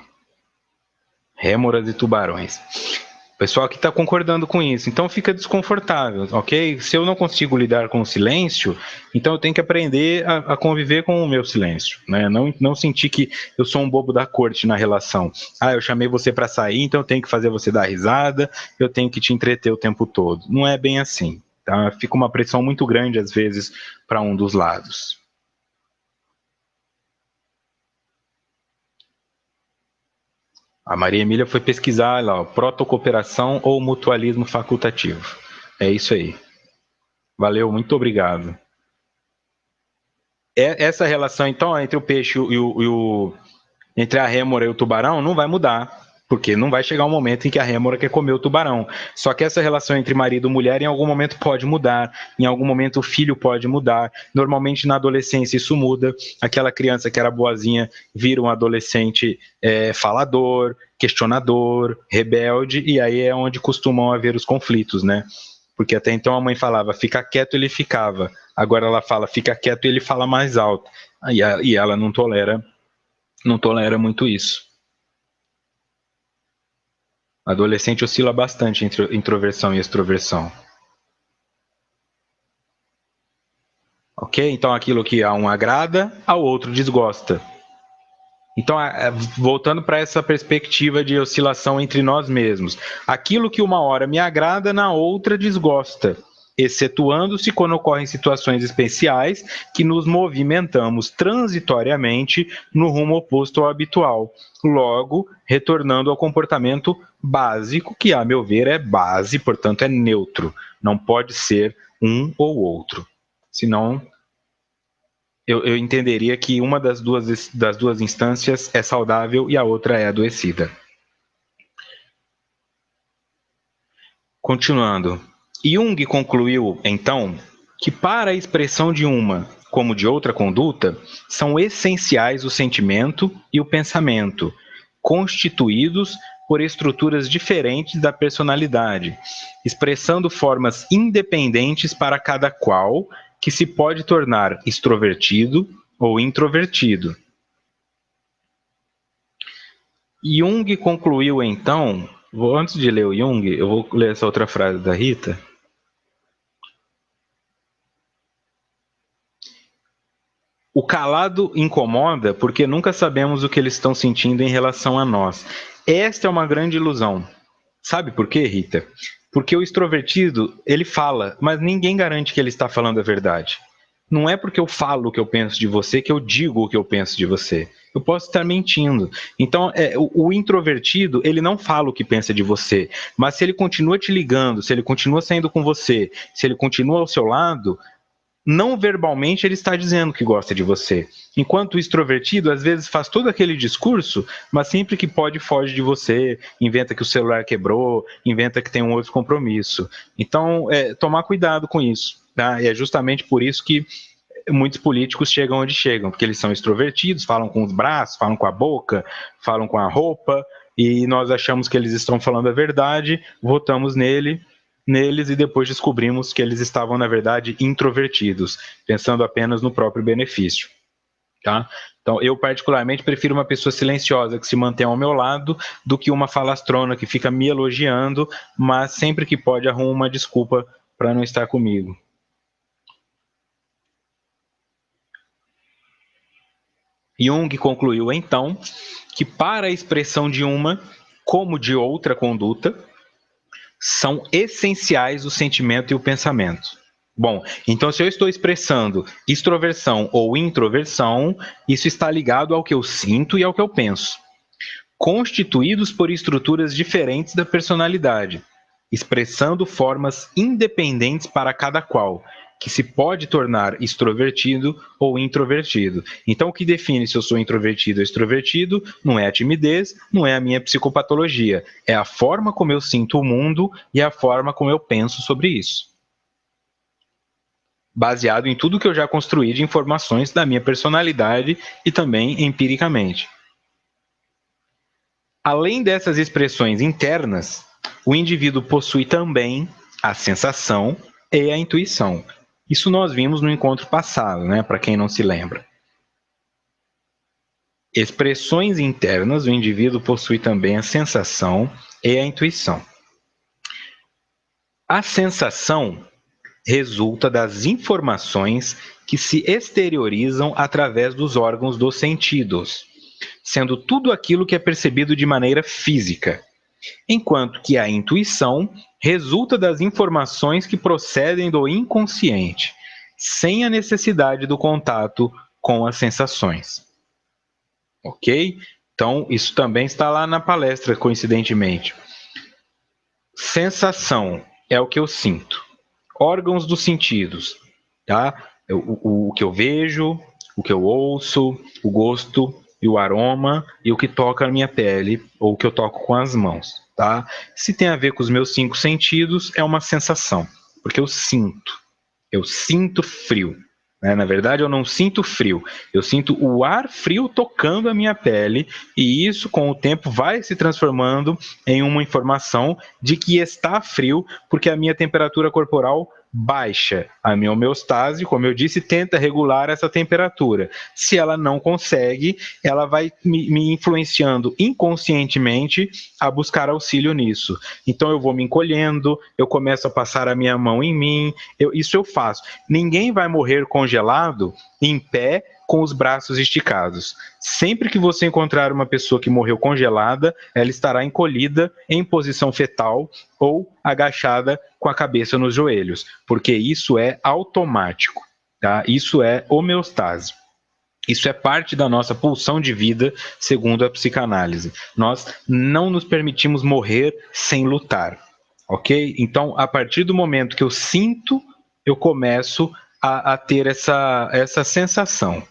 Rêmoras e tubarões. O pessoal aqui está concordando com isso, então fica desconfortável, ok? Se eu não consigo lidar com o silêncio, então eu tenho que aprender a conviver com o meu silêncio, né? Não sentir que eu sou um bobo da corte na relação. Ah, eu chamei você para sair, então eu tenho que fazer você dar risada, eu tenho que te entreter o tempo todo. Não é bem assim, tá? Fica uma pressão muito grande às vezes para um dos lados. A Maria Emília foi pesquisar lá, ó, protocooperação ou mutualismo facultativo. É isso aí. Valeu, muito obrigado. Essa relação, então, entre o peixe entre a rêmora e o tubarão não vai mudar, porque não vai chegar um momento em que a rêmora quer comer o tubarão. Só que essa relação entre marido e mulher em algum momento pode mudar, em algum momento o filho pode mudar. Normalmente na adolescência isso muda. Aquela criança que era boazinha vira um adolescente falador, questionador, rebelde, e aí é onde costumam haver os conflitos, né? Porque até então a mãe falava, fica quieto, ele ficava. Agora ela fala, fica quieto, e ele fala mais alto. E ela não tolera muito isso. O adolescente oscila bastante entre introversão e extroversão. Ok? Então aquilo que a um agrada, ao outro desgosta. Então, voltando para essa perspectiva de oscilação entre nós mesmos, aquilo que uma hora me agrada, na outra desgosta, excetuando-se quando ocorrem situações especiais que nos movimentamos transitoriamente no rumo oposto ao habitual, logo retornando ao comportamento básico, que, a meu ver, é base, portanto, é neutro, não pode ser um ou outro, senão eu entenderia que uma das duas instâncias é saudável e a outra é adoecida. Continuando, Jung concluiu, então, que para a expressão de uma como de outra conduta, são essenciais o sentimento e o pensamento, constituídos por estruturas diferentes da personalidade, expressando formas independentes para cada qual, que se pode tornar extrovertido ou introvertido. Jung concluiu então, antes de ler o Jung, eu vou ler essa outra frase da Rita. O calado incomoda porque nunca sabemos o que eles estão sentindo em relação a nós. Esta é uma grande ilusão. Sabe por quê, Rita? Porque o extrovertido, ele fala, mas ninguém garante que ele está falando a verdade. Não é porque eu falo o que eu penso de você que eu digo o que eu penso de você. Eu posso estar mentindo. Então, o introvertido, ele não fala o que pensa de você. Mas se ele continua te ligando, se ele continua saindo com você, se ele continua ao seu lado, não verbalmente ele está dizendo que gosta de você. Enquanto o extrovertido, às vezes, faz todo aquele discurso, mas sempre que pode, foge de você, inventa que o celular quebrou, inventa que tem um outro compromisso. Então, tomar cuidado com isso. Tá? E é justamente por isso que muitos políticos chegam onde chegam, porque eles são extrovertidos, falam com os braços, falam com a boca, falam com a roupa, e nós achamos que eles estão falando a verdade, votamos neles e depois descobrimos que eles estavam, na verdade, introvertidos, pensando apenas no próprio benefício. Tá? Então, eu particularmente prefiro uma pessoa silenciosa que se mantém ao meu lado do que uma falastrona que fica me elogiando, mas sempre que pode arruma uma desculpa para não estar comigo. Jung concluiu então que para a expressão de uma como de outra conduta, são essenciais o sentimento e o pensamento. Bom, então se eu estou expressando extroversão ou introversão, isso está ligado ao que eu sinto e ao que eu penso, constituídos por estruturas diferentes da personalidade, expressando formas independentes para cada qual, que se pode tornar extrovertido ou introvertido. Então, o que define se eu sou introvertido ou extrovertido não é a timidez, não é a minha psicopatologia, é a forma como eu sinto o mundo e a forma como eu penso sobre isso. Baseado em tudo que eu já construí de informações da minha personalidade e também empiricamente. Além dessas expressões internas, o indivíduo possui também a sensação e a intuição. Isso nós vimos no encontro passado, né? Para quem não se lembra. Expressões internas, o indivíduo possui também a sensação e a intuição. A sensação resulta das informações que se exteriorizam através dos órgãos dos sentidos, sendo tudo aquilo que é percebido de maneira física, enquanto que a intuição resulta das informações que procedem do inconsciente, sem a necessidade do contato com as sensações. Ok? Então, isso também está lá na palestra, coincidentemente. Sensação é o que eu sinto. Órgãos dos sentidos, tá? O que eu vejo, o que eu ouço, o gosto e o aroma e o que toca na minha pele ou o que eu toco com as mãos, tá? Se tem a ver com os meus 5 sentidos, é uma sensação, porque eu sinto frio. Né? Na verdade, eu não sinto frio, eu sinto o ar frio tocando a minha pele e isso, com o tempo, vai se transformando em uma informação de que está frio, porque a minha temperatura corporal baixa. A minha homeostase, como eu disse, tenta regular essa temperatura. Se ela não consegue, ela vai me influenciando inconscientemente a buscar auxílio nisso. Então eu vou me encolhendo, eu começo a passar a minha mão em mim, isso eu faço. Ninguém vai morrer congelado em pé com os braços esticados. Sempre que você encontrar uma pessoa que morreu congelada, ela estará encolhida em posição fetal ou agachada com a cabeça nos joelhos, porque isso é automático, tá? Isso é homeostase. Isso é parte da nossa pulsão de vida, segundo a psicanálise. Nós não nos permitimos morrer sem lutar, ok? Então, a partir do momento que eu sinto, eu começo a ter essa sensação.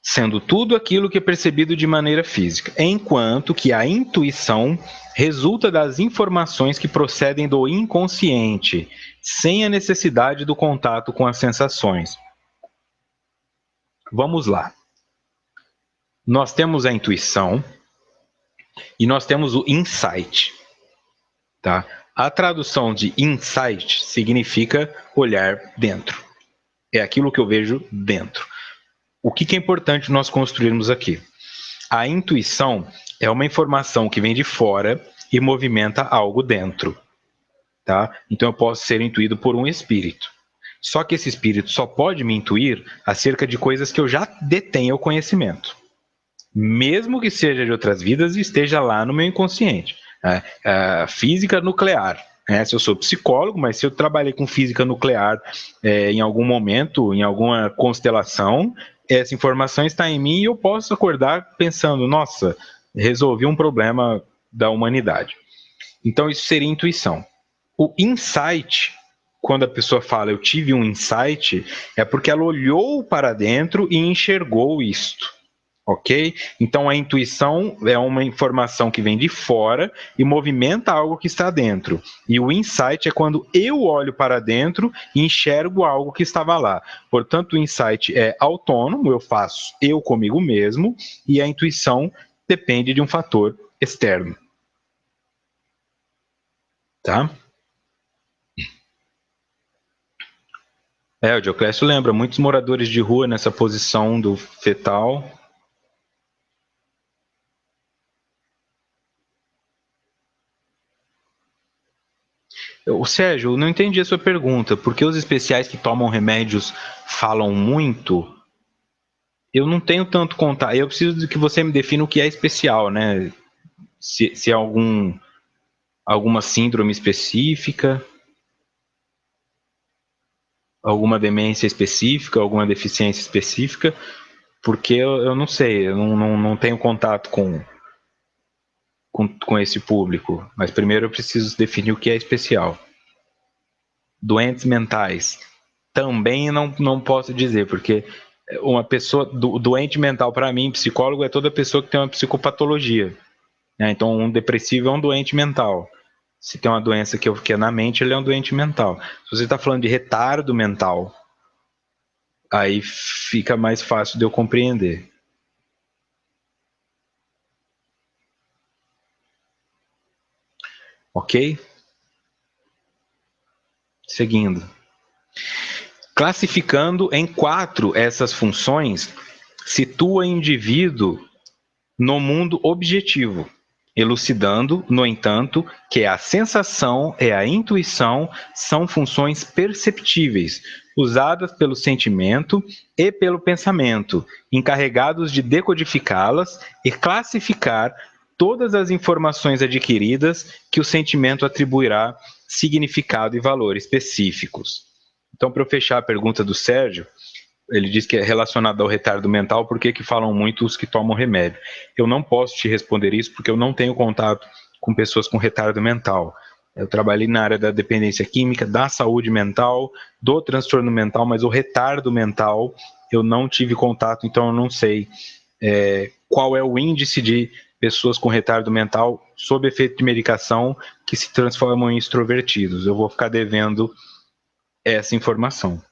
Sendo tudo aquilo que é percebido de maneira física, enquanto que a intuição resulta das informações que procedem do inconsciente, sem a necessidade do contato com as sensações. Vamos lá. Nós temos a intuição e nós temos o insight. Tá? A tradução de insight significa olhar dentro. É aquilo que eu vejo dentro. O que é importante nós construirmos aqui? A intuição é uma informação que vem de fora e movimenta algo dentro. Tá? Então eu posso ser intuído por um espírito. Só que esse espírito só pode me intuir acerca de coisas que eu já detenho o conhecimento. Mesmo que seja de outras vidas e esteja lá no meu inconsciente. Física nuclear. Se eu sou psicólogo, mas se eu trabalhei com física nuclear em algum momento, em alguma constelação, essa informação está em mim e eu posso acordar pensando, nossa, resolvi um problema da humanidade. Então isso seria intuição. O insight, quando a pessoa fala eu tive um insight, é porque ela olhou para dentro e enxergou isto. Ok? Então a intuição é uma informação que vem de fora e movimenta algo que está dentro. E o insight é quando eu olho para dentro e enxergo algo que estava lá. Portanto, o insight é autônomo, eu faço eu comigo mesmo, e a intuição depende de um fator externo. Tá? O Dioclésio lembra, muitos moradores de rua nessa posição do fetal. O Sérgio, eu não entendi a sua pergunta. Por que os especiais que tomam remédios falam muito? Eu não tenho tanto contato. Eu preciso que você me defina o que é especial, né? Se é alguma síndrome específica, alguma demência específica, alguma deficiência específica, porque eu não sei, eu não tenho contato com esse público, mas primeiro eu preciso definir o que é especial. Doentes mentais, também não posso dizer, porque uma pessoa doente mental, para mim, psicólogo é toda pessoa que tem uma psicopatologia, né? Então um depressivo é um doente mental. Se tem uma doença que é na mente, ele é um doente mental. Se você está falando de retardo mental, aí fica mais fácil de eu compreender. Ok? Seguindo. Classificando em 4 essas funções, situa o indivíduo no mundo objetivo, elucidando, no entanto, que a sensação e a intuição são funções perceptíveis, usadas pelo sentimento e pelo pensamento, encarregados de decodificá-las e classificar todas as informações adquiridas que o sentimento atribuirá significado e valor específicos. Então, para eu fechar a pergunta do Sérgio, ele diz que é relacionado ao retardo mental, por que falam muito os que tomam remédio? Eu não posso te responder isso porque eu não tenho contato com pessoas com retardo mental. Eu trabalhei na área da dependência química, da saúde mental, do transtorno mental, mas o retardo mental eu não tive contato, então eu não sei qual é o índice de pessoas com retardo mental sob efeito de medicação que se transformam em extrovertidos. Eu vou ficar devendo essa informação.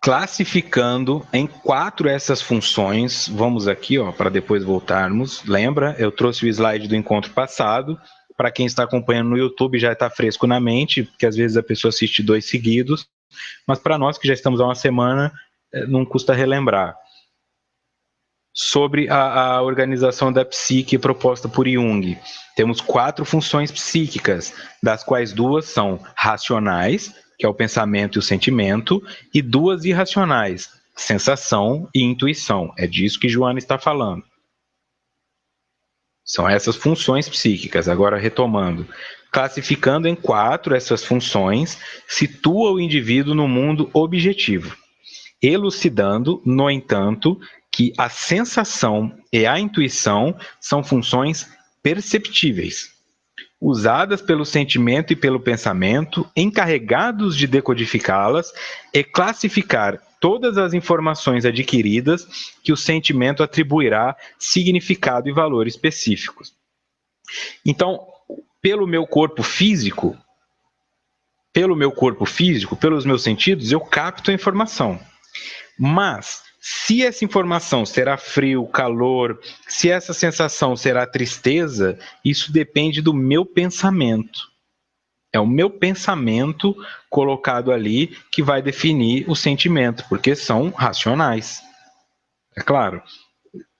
Classificando em 4 essas funções, vamos aqui, para depois voltarmos. Lembra, eu trouxe o slide do encontro passado. Para quem está acompanhando no YouTube já está fresco na mente, porque às vezes a pessoa assiste 2 seguidos, mas para nós que já estamos há uma semana, não custa relembrar. Sobre a organização da psique proposta por Jung. Temos 4 funções psíquicas, das quais 2 são racionais, que é o pensamento e o sentimento, e 2 irracionais, sensação e intuição. É disso que Joana está falando. São essas funções psíquicas. Agora, retomando. Classificando em 4 essas funções, situa o indivíduo no mundo objetivo, elucidando, no entanto, que a sensação e a intuição são funções perceptíveis, usadas pelo sentimento e pelo pensamento, encarregados de decodificá-las e classificar todas as informações adquiridas que o sentimento atribuirá significado e valor específicos. Então, pelo meu corpo físico, pelos meus sentidos, eu capto a informação. Mas, se essa informação será frio, calor, se essa sensação será tristeza, isso depende do meu pensamento. É o meu pensamento colocado ali que vai definir o sentimento, porque são racionais. É claro.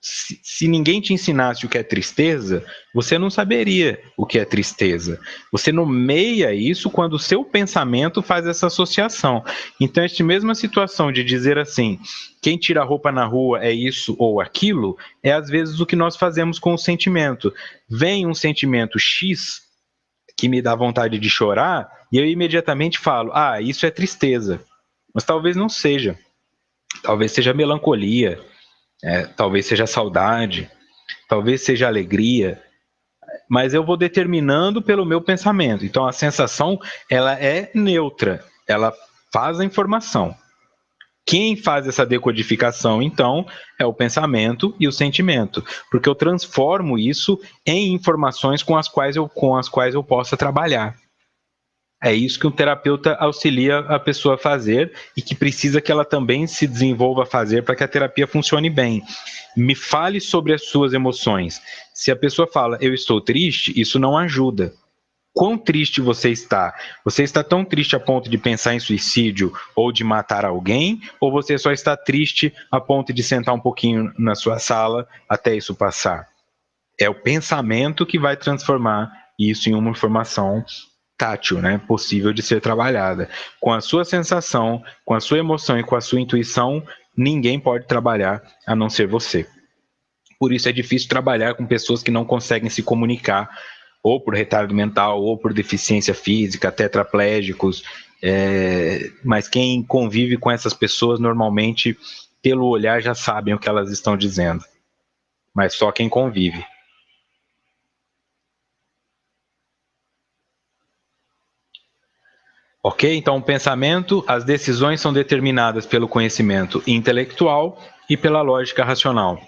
Se ninguém te ensinasse o que é tristeza, você não saberia o que é tristeza. Você nomeia isso quando o seu pensamento faz essa associação. Então, esta mesma situação de dizer assim, quem tira a roupa na rua é isso ou aquilo, é às vezes o que nós fazemos com o sentimento. Vem um sentimento X que me dá vontade de chorar, e eu imediatamente falo, isso é tristeza. Mas talvez não seja. Talvez seja melancolia, talvez seja saudade, talvez seja alegria, mas eu vou determinando pelo meu pensamento. Então a sensação ela é neutra, ela faz a informação. Quem faz essa decodificação, então, é o pensamento e o sentimento, porque eu transformo isso em informações com as quais eu possa trabalhar. É isso que um terapeuta auxilia a pessoa a fazer e que precisa que ela também se desenvolva a fazer para que a terapia funcione bem. Me fale sobre as suas emoções. Se a pessoa fala, eu estou triste, isso não ajuda. Quão triste você está? Você está tão triste a ponto de pensar em suicídio ou de matar alguém? Ou você só está triste a ponto de sentar um pouquinho na sua sala até isso passar? É o pensamento que vai transformar isso em uma informação tátil, né, possível de ser trabalhada. Com a sua sensação, com a sua emoção e com a sua intuição, ninguém pode trabalhar a não ser você. Por isso é difícil trabalhar com pessoas que não conseguem se comunicar, ou por retardo mental, ou por deficiência física, tetraplégicos. Mas quem convive com essas pessoas, normalmente, pelo olhar, já sabem o que elas estão dizendo. Mas só quem convive. Ok? Então, o pensamento, as decisões são determinadas pelo conhecimento intelectual e pela lógica racional.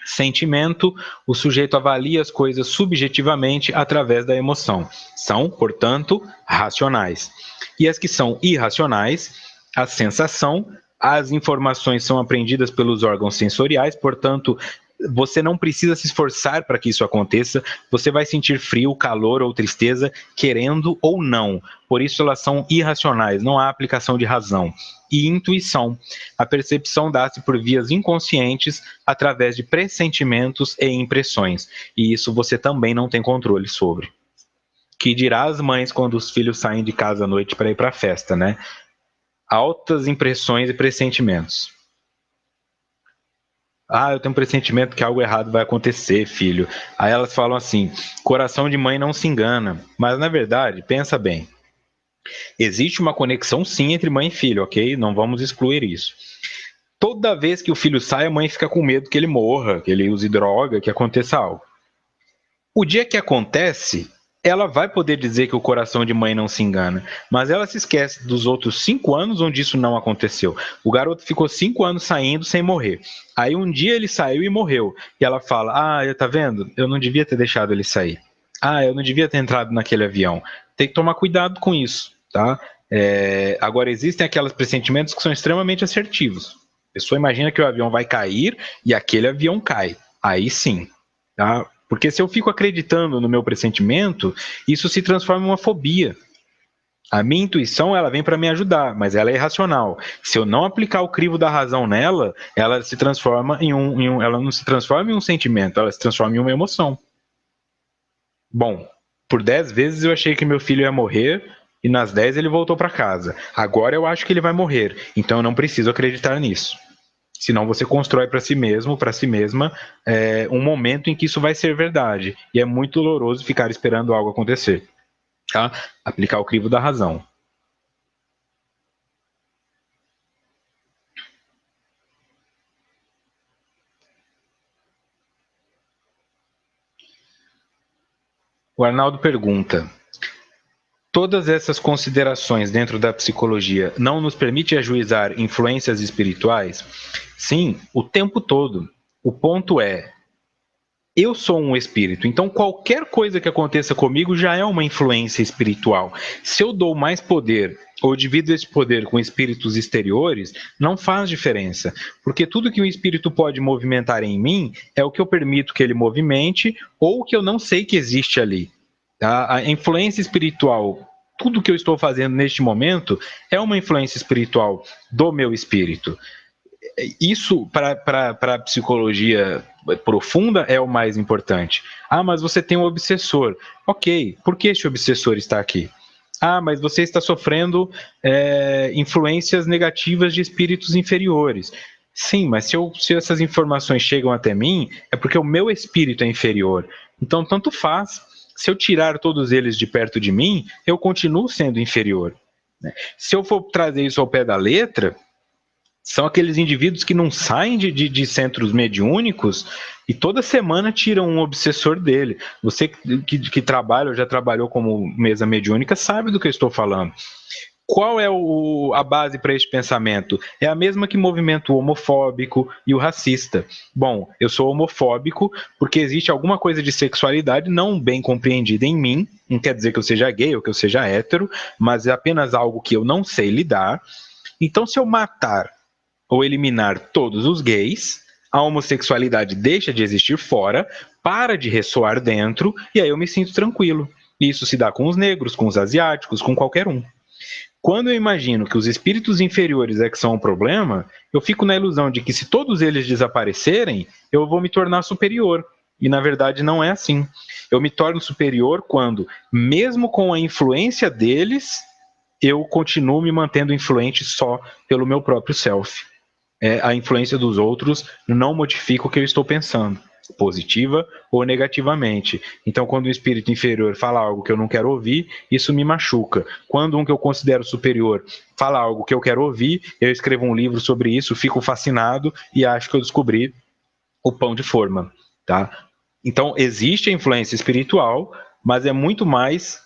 Sentimento, o sujeito avalia as coisas subjetivamente através da emoção. São, portanto, racionais. E as que são irracionais, a sensação, as informações são apreendidas pelos órgãos sensoriais, portanto, você não precisa se esforçar para que isso aconteça, você vai sentir frio, calor ou tristeza, querendo ou não. Por isso elas são irracionais, não há aplicação de razão. E intuição. A percepção dá-se por vias inconscientes através de pressentimentos e impressões. E isso você também não tem controle sobre. Que dirá as mães quando os filhos saem de casa à noite para ir para a festa, né? Altas impressões e pressentimentos. Eu tenho um pressentimento que algo errado vai acontecer, filho. Aí elas falam assim: coração de mãe não se engana. Mas na verdade, pensa bem. Existe uma conexão sim entre mãe e filho, ok? Não vamos excluir isso. Toda vez que o filho sai, a mãe fica com medo que ele morra, que ele use droga, que aconteça algo. O dia que acontece, ela vai poder dizer que o coração de mãe não se engana, mas ela se esquece dos outros 5 anos onde isso não aconteceu. O garoto ficou 5 anos saindo sem morrer. Aí um dia ele saiu e morreu. E ela fala: tá vendo? Eu não devia ter deixado ele sair. Eu não devia ter entrado naquele avião. Tem que tomar cuidado com isso, tá? Agora, existem aqueles pressentimentos que são extremamente assertivos. A pessoa imagina que o avião vai cair e aquele avião cai. Aí sim, tá? Porque se eu fico acreditando no meu pressentimento, isso se transforma em uma fobia. A minha intuição, ela vem para me ajudar, mas ela é irracional. Se eu não aplicar o crivo da razão nela, ela se transforma ela não se transforma em um sentimento, ela se transforma em uma emoção. Bom, por 10 vezes eu achei que meu filho ia morrer e nas 10 ele voltou para casa. Agora eu acho que ele vai morrer, então eu não preciso acreditar nisso. Senão você constrói para si mesmo, para si mesma, um momento em que isso vai ser verdade. E é muito doloroso ficar esperando algo acontecer. Tá? Aplicar o crivo da razão. O Arnaldo pergunta: todas essas considerações dentro da psicologia não nos permite ajuizar influências espirituais? Sim, o tempo todo. O ponto é: eu sou um espírito, então qualquer coisa que aconteça comigo já é uma influência espiritual. Se eu dou mais poder ou divido esse poder com espíritos exteriores, não faz diferença, porque tudo que o espírito pode movimentar em mim é o que eu permito que ele movimente ou o que eu não sei que existe ali. Tá? A influência espiritual, tudo que eu estou fazendo neste momento é uma influência espiritual do meu espírito. Isso para a psicologia profunda é o mais importante. Mas você tem um obsessor. Ok, por que este obsessor está aqui? Mas você está sofrendo influências negativas de espíritos inferiores. Sim, mas se essas informações chegam até mim, é porque o meu espírito é inferior. Então, tanto faz. Se eu tirar todos eles de perto de mim, eu continuo sendo inferior. Se eu for trazer isso ao pé da letra, são aqueles indivíduos que não saem de centros mediúnicos e toda semana tiram um obsessor dele. Você que trabalha ou já trabalhou como mesa mediúnica sabe do que eu estou falando. Qual é a base para este pensamento? É a mesma que movimenta o homofóbico e o racista. Bom, eu sou homofóbico porque existe alguma coisa de sexualidade não bem compreendida em mim. Não quer dizer que eu seja gay ou que eu seja hétero, mas é apenas algo que eu não sei lidar. Então, se eu matar ou eliminar todos os gays, a homossexualidade deixa de existir fora, para de ressoar dentro, e aí eu me sinto tranquilo. Isso se dá com os negros, com os asiáticos, com qualquer um. Quando eu imagino que os espíritos inferiores é que são o problema, eu fico na ilusão de que se todos eles desaparecerem, eu vou me tornar superior. E na verdade não é assim. Eu me torno superior quando, mesmo com a influência deles, eu continuo me mantendo influente só pelo meu próprio self. a influência dos outros não modifica o que eu estou pensando, positiva ou negativamente. Então, quando o espírito inferior fala algo que eu não quero ouvir, isso me machuca. Quando um que eu considero superior fala algo que eu quero ouvir, eu escrevo um livro sobre isso, fico fascinado e acho que eu descobri o pão de forma, tá? Então, existe a influência espiritual, mas é muito mais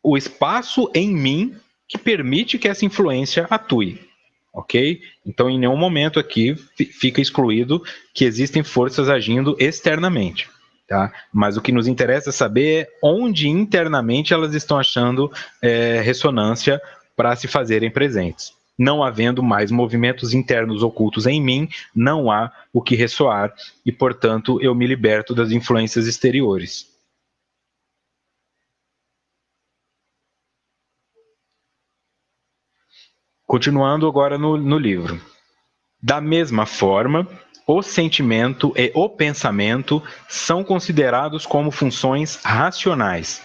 o espaço em mim que permite que essa influência atue. Ok? Então, em nenhum momento aqui fica excluído que existem forças agindo externamente. Tá? Mas o que nos interessa saber é onde internamente elas estão achando ressonância para se fazerem presentes. Não havendo mais movimentos internos ocultos em mim, não há o que ressoar e, portanto, eu me liberto das influências exteriores. Continuando agora no livro. Da mesma forma, o sentimento e o pensamento são considerados como funções racionais.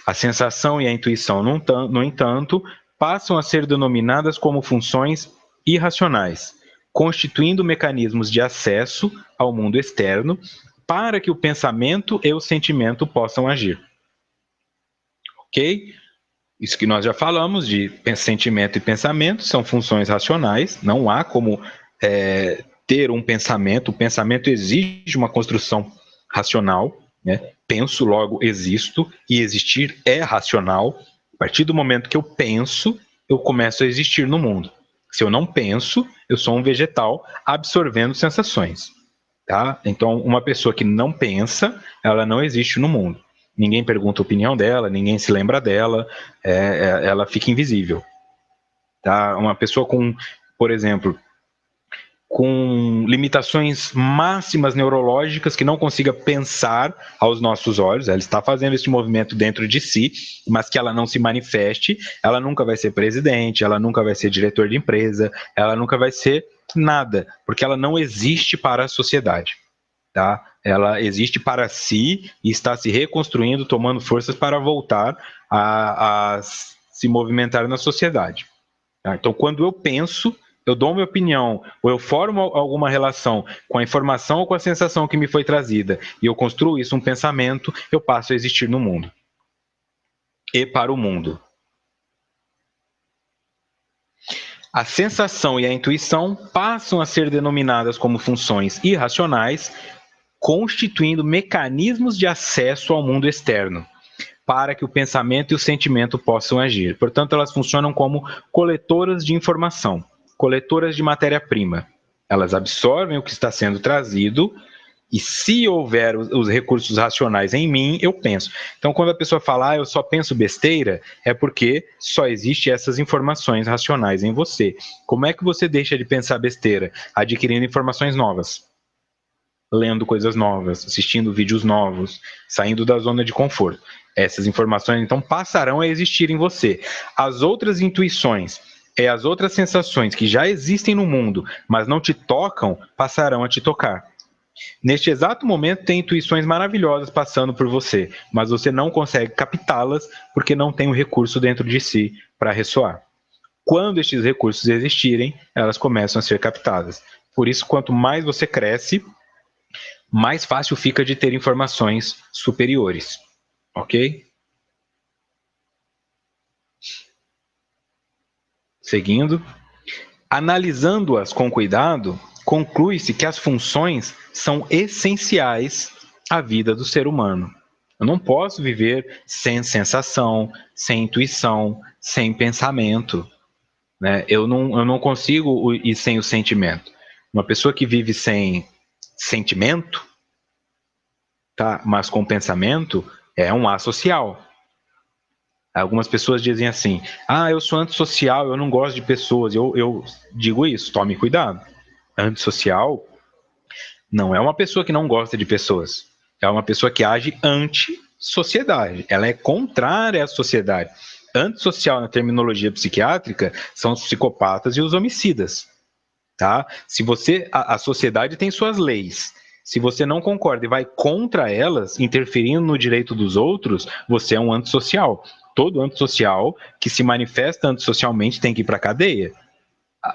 A sensação e a intuição, no entanto, passam a ser denominadas como funções irracionais, constituindo mecanismos de acesso ao mundo externo para que o pensamento e o sentimento possam agir. Ok? Isso que nós já falamos de sentimento e pensamento são funções racionais, não há como ter um pensamento, o pensamento exige uma construção racional, né? Penso, logo existo, e existir é racional. A partir do momento que eu penso, eu começo a existir no mundo. Se eu não penso, eu sou um vegetal absorvendo sensações. Tá? Então, uma pessoa que não pensa, ela não existe no mundo. Ninguém pergunta a opinião dela, ninguém se lembra dela, ela fica invisível. Tá? Uma pessoa com, por exemplo, com limitações máximas neurológicas que não consiga pensar aos nossos olhos, ela está fazendo este movimento dentro de si, mas que ela não se manifeste, ela nunca vai ser presidente, ela nunca vai ser diretor de empresa, ela nunca vai ser nada, porque ela não existe para a sociedade. Tá? Ela existe para si e está se reconstruindo, tomando forças para voltar a se movimentar na sociedade. Tá? Então, quando eu penso, eu dou minha opinião, ou eu formo alguma relação com a informação ou com a sensação que me foi trazida, e eu construo isso um pensamento, eu passo a existir no mundo. E para o mundo. A sensação e a intuição passam a ser denominadas como funções irracionais, constituindo mecanismos de acesso ao mundo externo, para que o pensamento e o sentimento possam agir. Portanto, elas funcionam como coletoras de informação, coletoras de matéria-prima. Elas absorvem o que está sendo trazido e se houver os recursos racionais em mim, eu penso. Então, quando a pessoa fala, eu só penso besteira, é porque só existem essas informações racionais em você. Como é que você deixa de pensar besteira? Adquirindo informações novas, lendo coisas novas, assistindo vídeos novos, saindo da zona de conforto. Essas informações, então, passarão a existir em você. As outras intuições e as outras sensações que já existem no mundo, mas não te tocam, passarão a te tocar. Neste exato momento, tem intuições maravilhosas passando por você, mas você não consegue captá-las porque não tem o recurso dentro de si para ressoar. Quando estes recursos existirem, elas começam a ser captadas. Por isso, quanto mais você cresce, mais fácil fica de ter informações superiores. Ok? Seguindo. Analisando-as com cuidado, conclui-se que as funções são essenciais à vida do ser humano. Eu não posso viver sem sensação, sem intuição, sem pensamento. Né? Eu não consigo ir sem o sentimento. Uma pessoa que vive sem sentimento, tá? Mas com pensamento, é um asocial. Algumas pessoas dizem assim, eu sou antissocial, eu não gosto de pessoas. Eu digo isso, tome cuidado. Antissocial não é uma pessoa que não gosta de pessoas. É uma pessoa que age anti-sociedade. Ela é contrária à sociedade. Antissocial, na terminologia psiquiátrica, são os psicopatas e os homicidas. Tá? Se você, a sociedade tem suas leis. Se você não concorda e vai contra elas, interferindo no direito dos outros, você é um antissocial. Todo antissocial que se manifesta antissocialmente tem que ir para a cadeia.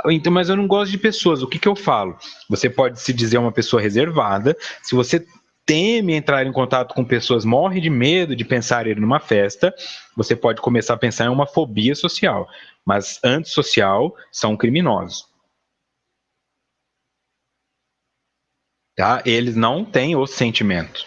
Então, mas eu não gosto de pessoas. O que eu falo? Você pode se dizer uma pessoa reservada. Se você teme entrar em contato com pessoas, morre de medo de pensar em ir numa festa, você pode começar a pensar em uma fobia social. Mas antissocial são criminosos. Tá? Eles não têm o sentimento.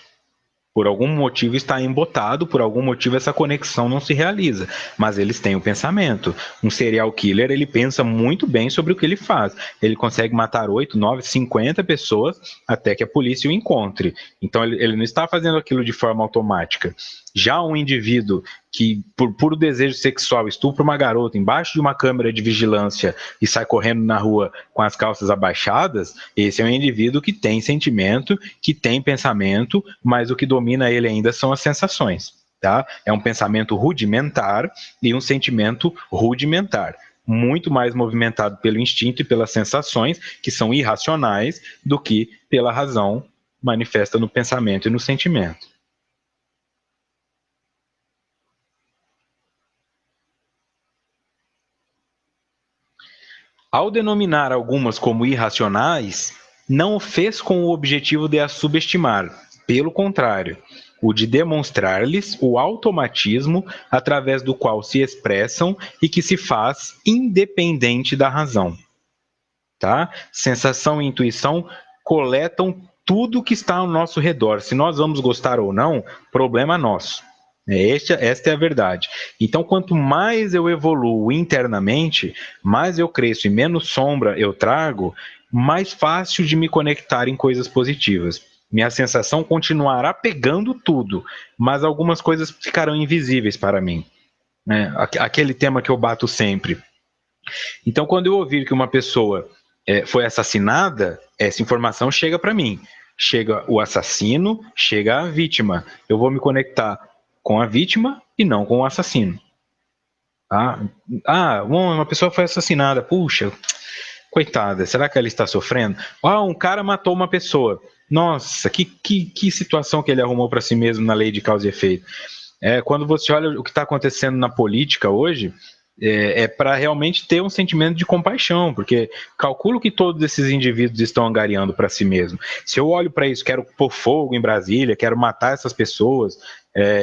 Por algum motivo está embotado, por algum motivo essa conexão não se realiza. Mas eles têm o pensamento. Um serial killer, ele pensa muito bem sobre o que ele faz. Ele consegue matar 8, 9, 50 pessoas até que a polícia o encontre. Então ele não está fazendo aquilo de forma automática. Já um indivíduo que, por puro desejo sexual, estupra uma garota embaixo de uma câmera de vigilância e sai correndo na rua com as calças abaixadas, esse é um indivíduo que tem sentimento, que tem pensamento, mas o que domina ele ainda são as sensações. Tá? É um pensamento rudimentar e um sentimento rudimentar, muito mais movimentado pelo instinto e pelas sensações, que são irracionais, do que pela razão manifesta no pensamento e no sentimento. Ao denominar algumas como irracionais, não o fez com o objetivo de as subestimar, pelo contrário, o de demonstrar-lhes o automatismo através do qual se expressam e que se faz independente da razão. Tá? Sensação e intuição coletam tudo que está ao nosso redor. Se nós vamos gostar ou não, problema nosso. Esta é a verdade. Então, quanto mais eu evoluo internamente, mais eu cresço e menos sombra eu trago, mais fácil de me conectar em coisas positivas. Minha sensação continuará pegando tudo, mas algumas coisas ficarão invisíveis para mim. Aquele tema que eu bato sempre. Então, quando eu ouvir que uma pessoa foi assassinada, essa informação chega para mim. Chega o assassino, chega a vítima. Eu vou me conectar com a vítima e não com o assassino. Tá? Uma pessoa foi assassinada. Puxa, coitada, será que ela está sofrendo? Um cara matou uma pessoa. Nossa, que situação que ele arrumou para si mesmo na lei de causa e efeito. Quando você olha o que está acontecendo na política hoje, para realmente ter um sentimento de compaixão, porque calculo que todos esses indivíduos estão angariando para si mesmo. Se eu olho para isso, quero pôr fogo em Brasília, quero matar essas pessoas,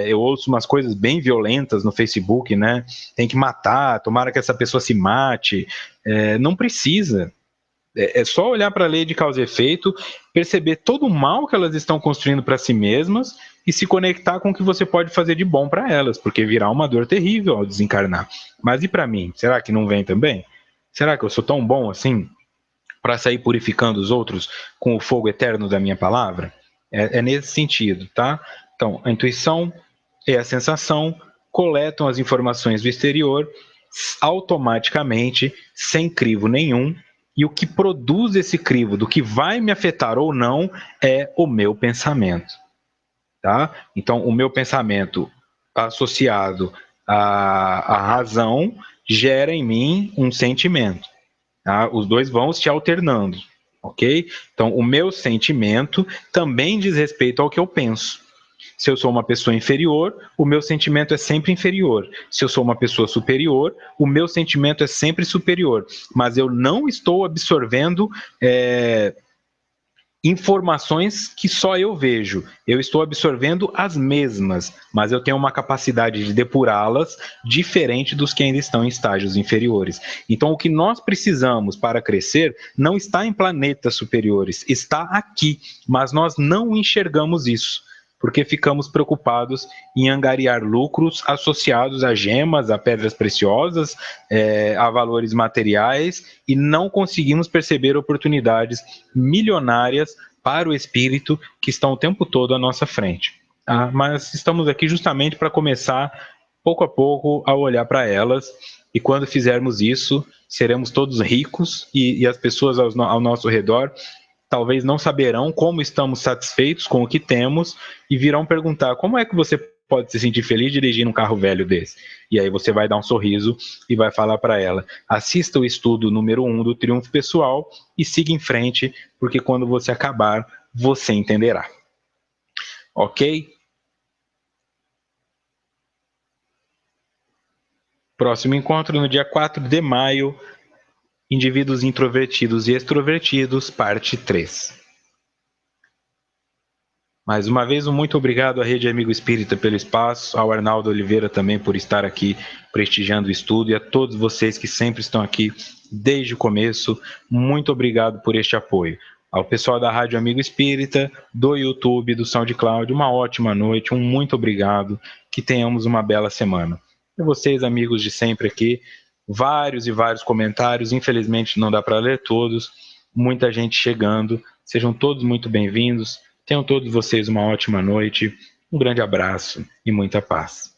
eu ouço umas coisas bem violentas no Facebook, né? Tem que matar, tomara que essa pessoa se mate. Não precisa. É só olhar para a lei de causa e efeito, perceber todo o mal que elas estão construindo para si mesmas e se conectar com o que você pode fazer de bom para elas, porque virá uma dor terrível ao desencarnar. Mas e para mim? Será que não vem também? Será que eu sou tão bom assim para sair purificando os outros com o fogo eterno da minha palavra? É nesse sentido, tá? Então, a intuição e a sensação coletam as informações do exterior automaticamente, sem crivo nenhum, e o que produz esse crivo do que vai me afetar ou não é o meu pensamento. Tá? Então, o meu pensamento associado à razão gera em mim um sentimento. Tá? Os dois vão se alternando, ok? Então, o meu sentimento também diz respeito ao que eu penso. Se eu sou uma pessoa inferior, o meu sentimento é sempre inferior. Se eu sou uma pessoa superior, o meu sentimento é sempre superior. Mas eu não estou absorvendo informações que só eu vejo. Eu estou absorvendo as mesmas, mas eu tenho uma capacidade de depurá-las diferente dos que ainda estão em estágios inferiores. Então, o que nós precisamos para crescer não está em planetas superiores, está aqui, mas nós não enxergamos isso porque ficamos preocupados em angariar lucros associados a gemas, a pedras preciosas, a valores materiais, e não conseguimos perceber oportunidades milionárias para o espírito que estão o tempo todo à nossa frente. Mas estamos aqui justamente para começar, pouco a pouco, a olhar para elas, e quando fizermos isso, seremos todos ricos e as pessoas ao nosso redor talvez não saberão como estamos satisfeitos com o que temos e virão perguntar como é que você pode se sentir feliz dirigindo um carro velho desse. E aí você vai dar um sorriso e vai falar para ela: assista o estudo número 1 do Triunfo Pessoal e siga em frente, porque quando você acabar, você entenderá. Ok? Próximo encontro no dia 4 de maio, Indivíduos introvertidos e extrovertidos, parte 3. Mais uma vez, um muito obrigado à Rede Amigo Espírita pelo espaço, ao Arnaldo Oliveira também por estar aqui prestigiando o estudo e a todos vocês que sempre estão aqui desde o começo, muito obrigado por este apoio. Ao pessoal da Rádio Amigo Espírita, do YouTube, do SoundCloud, uma ótima noite, um muito obrigado, que tenhamos uma bela semana. E vocês, amigos de sempre aqui, vários e vários comentários, infelizmente não dá para ler todos, muita gente chegando, sejam todos muito bem-vindos. Tenham todos vocês uma ótima noite, um grande abraço e muita paz.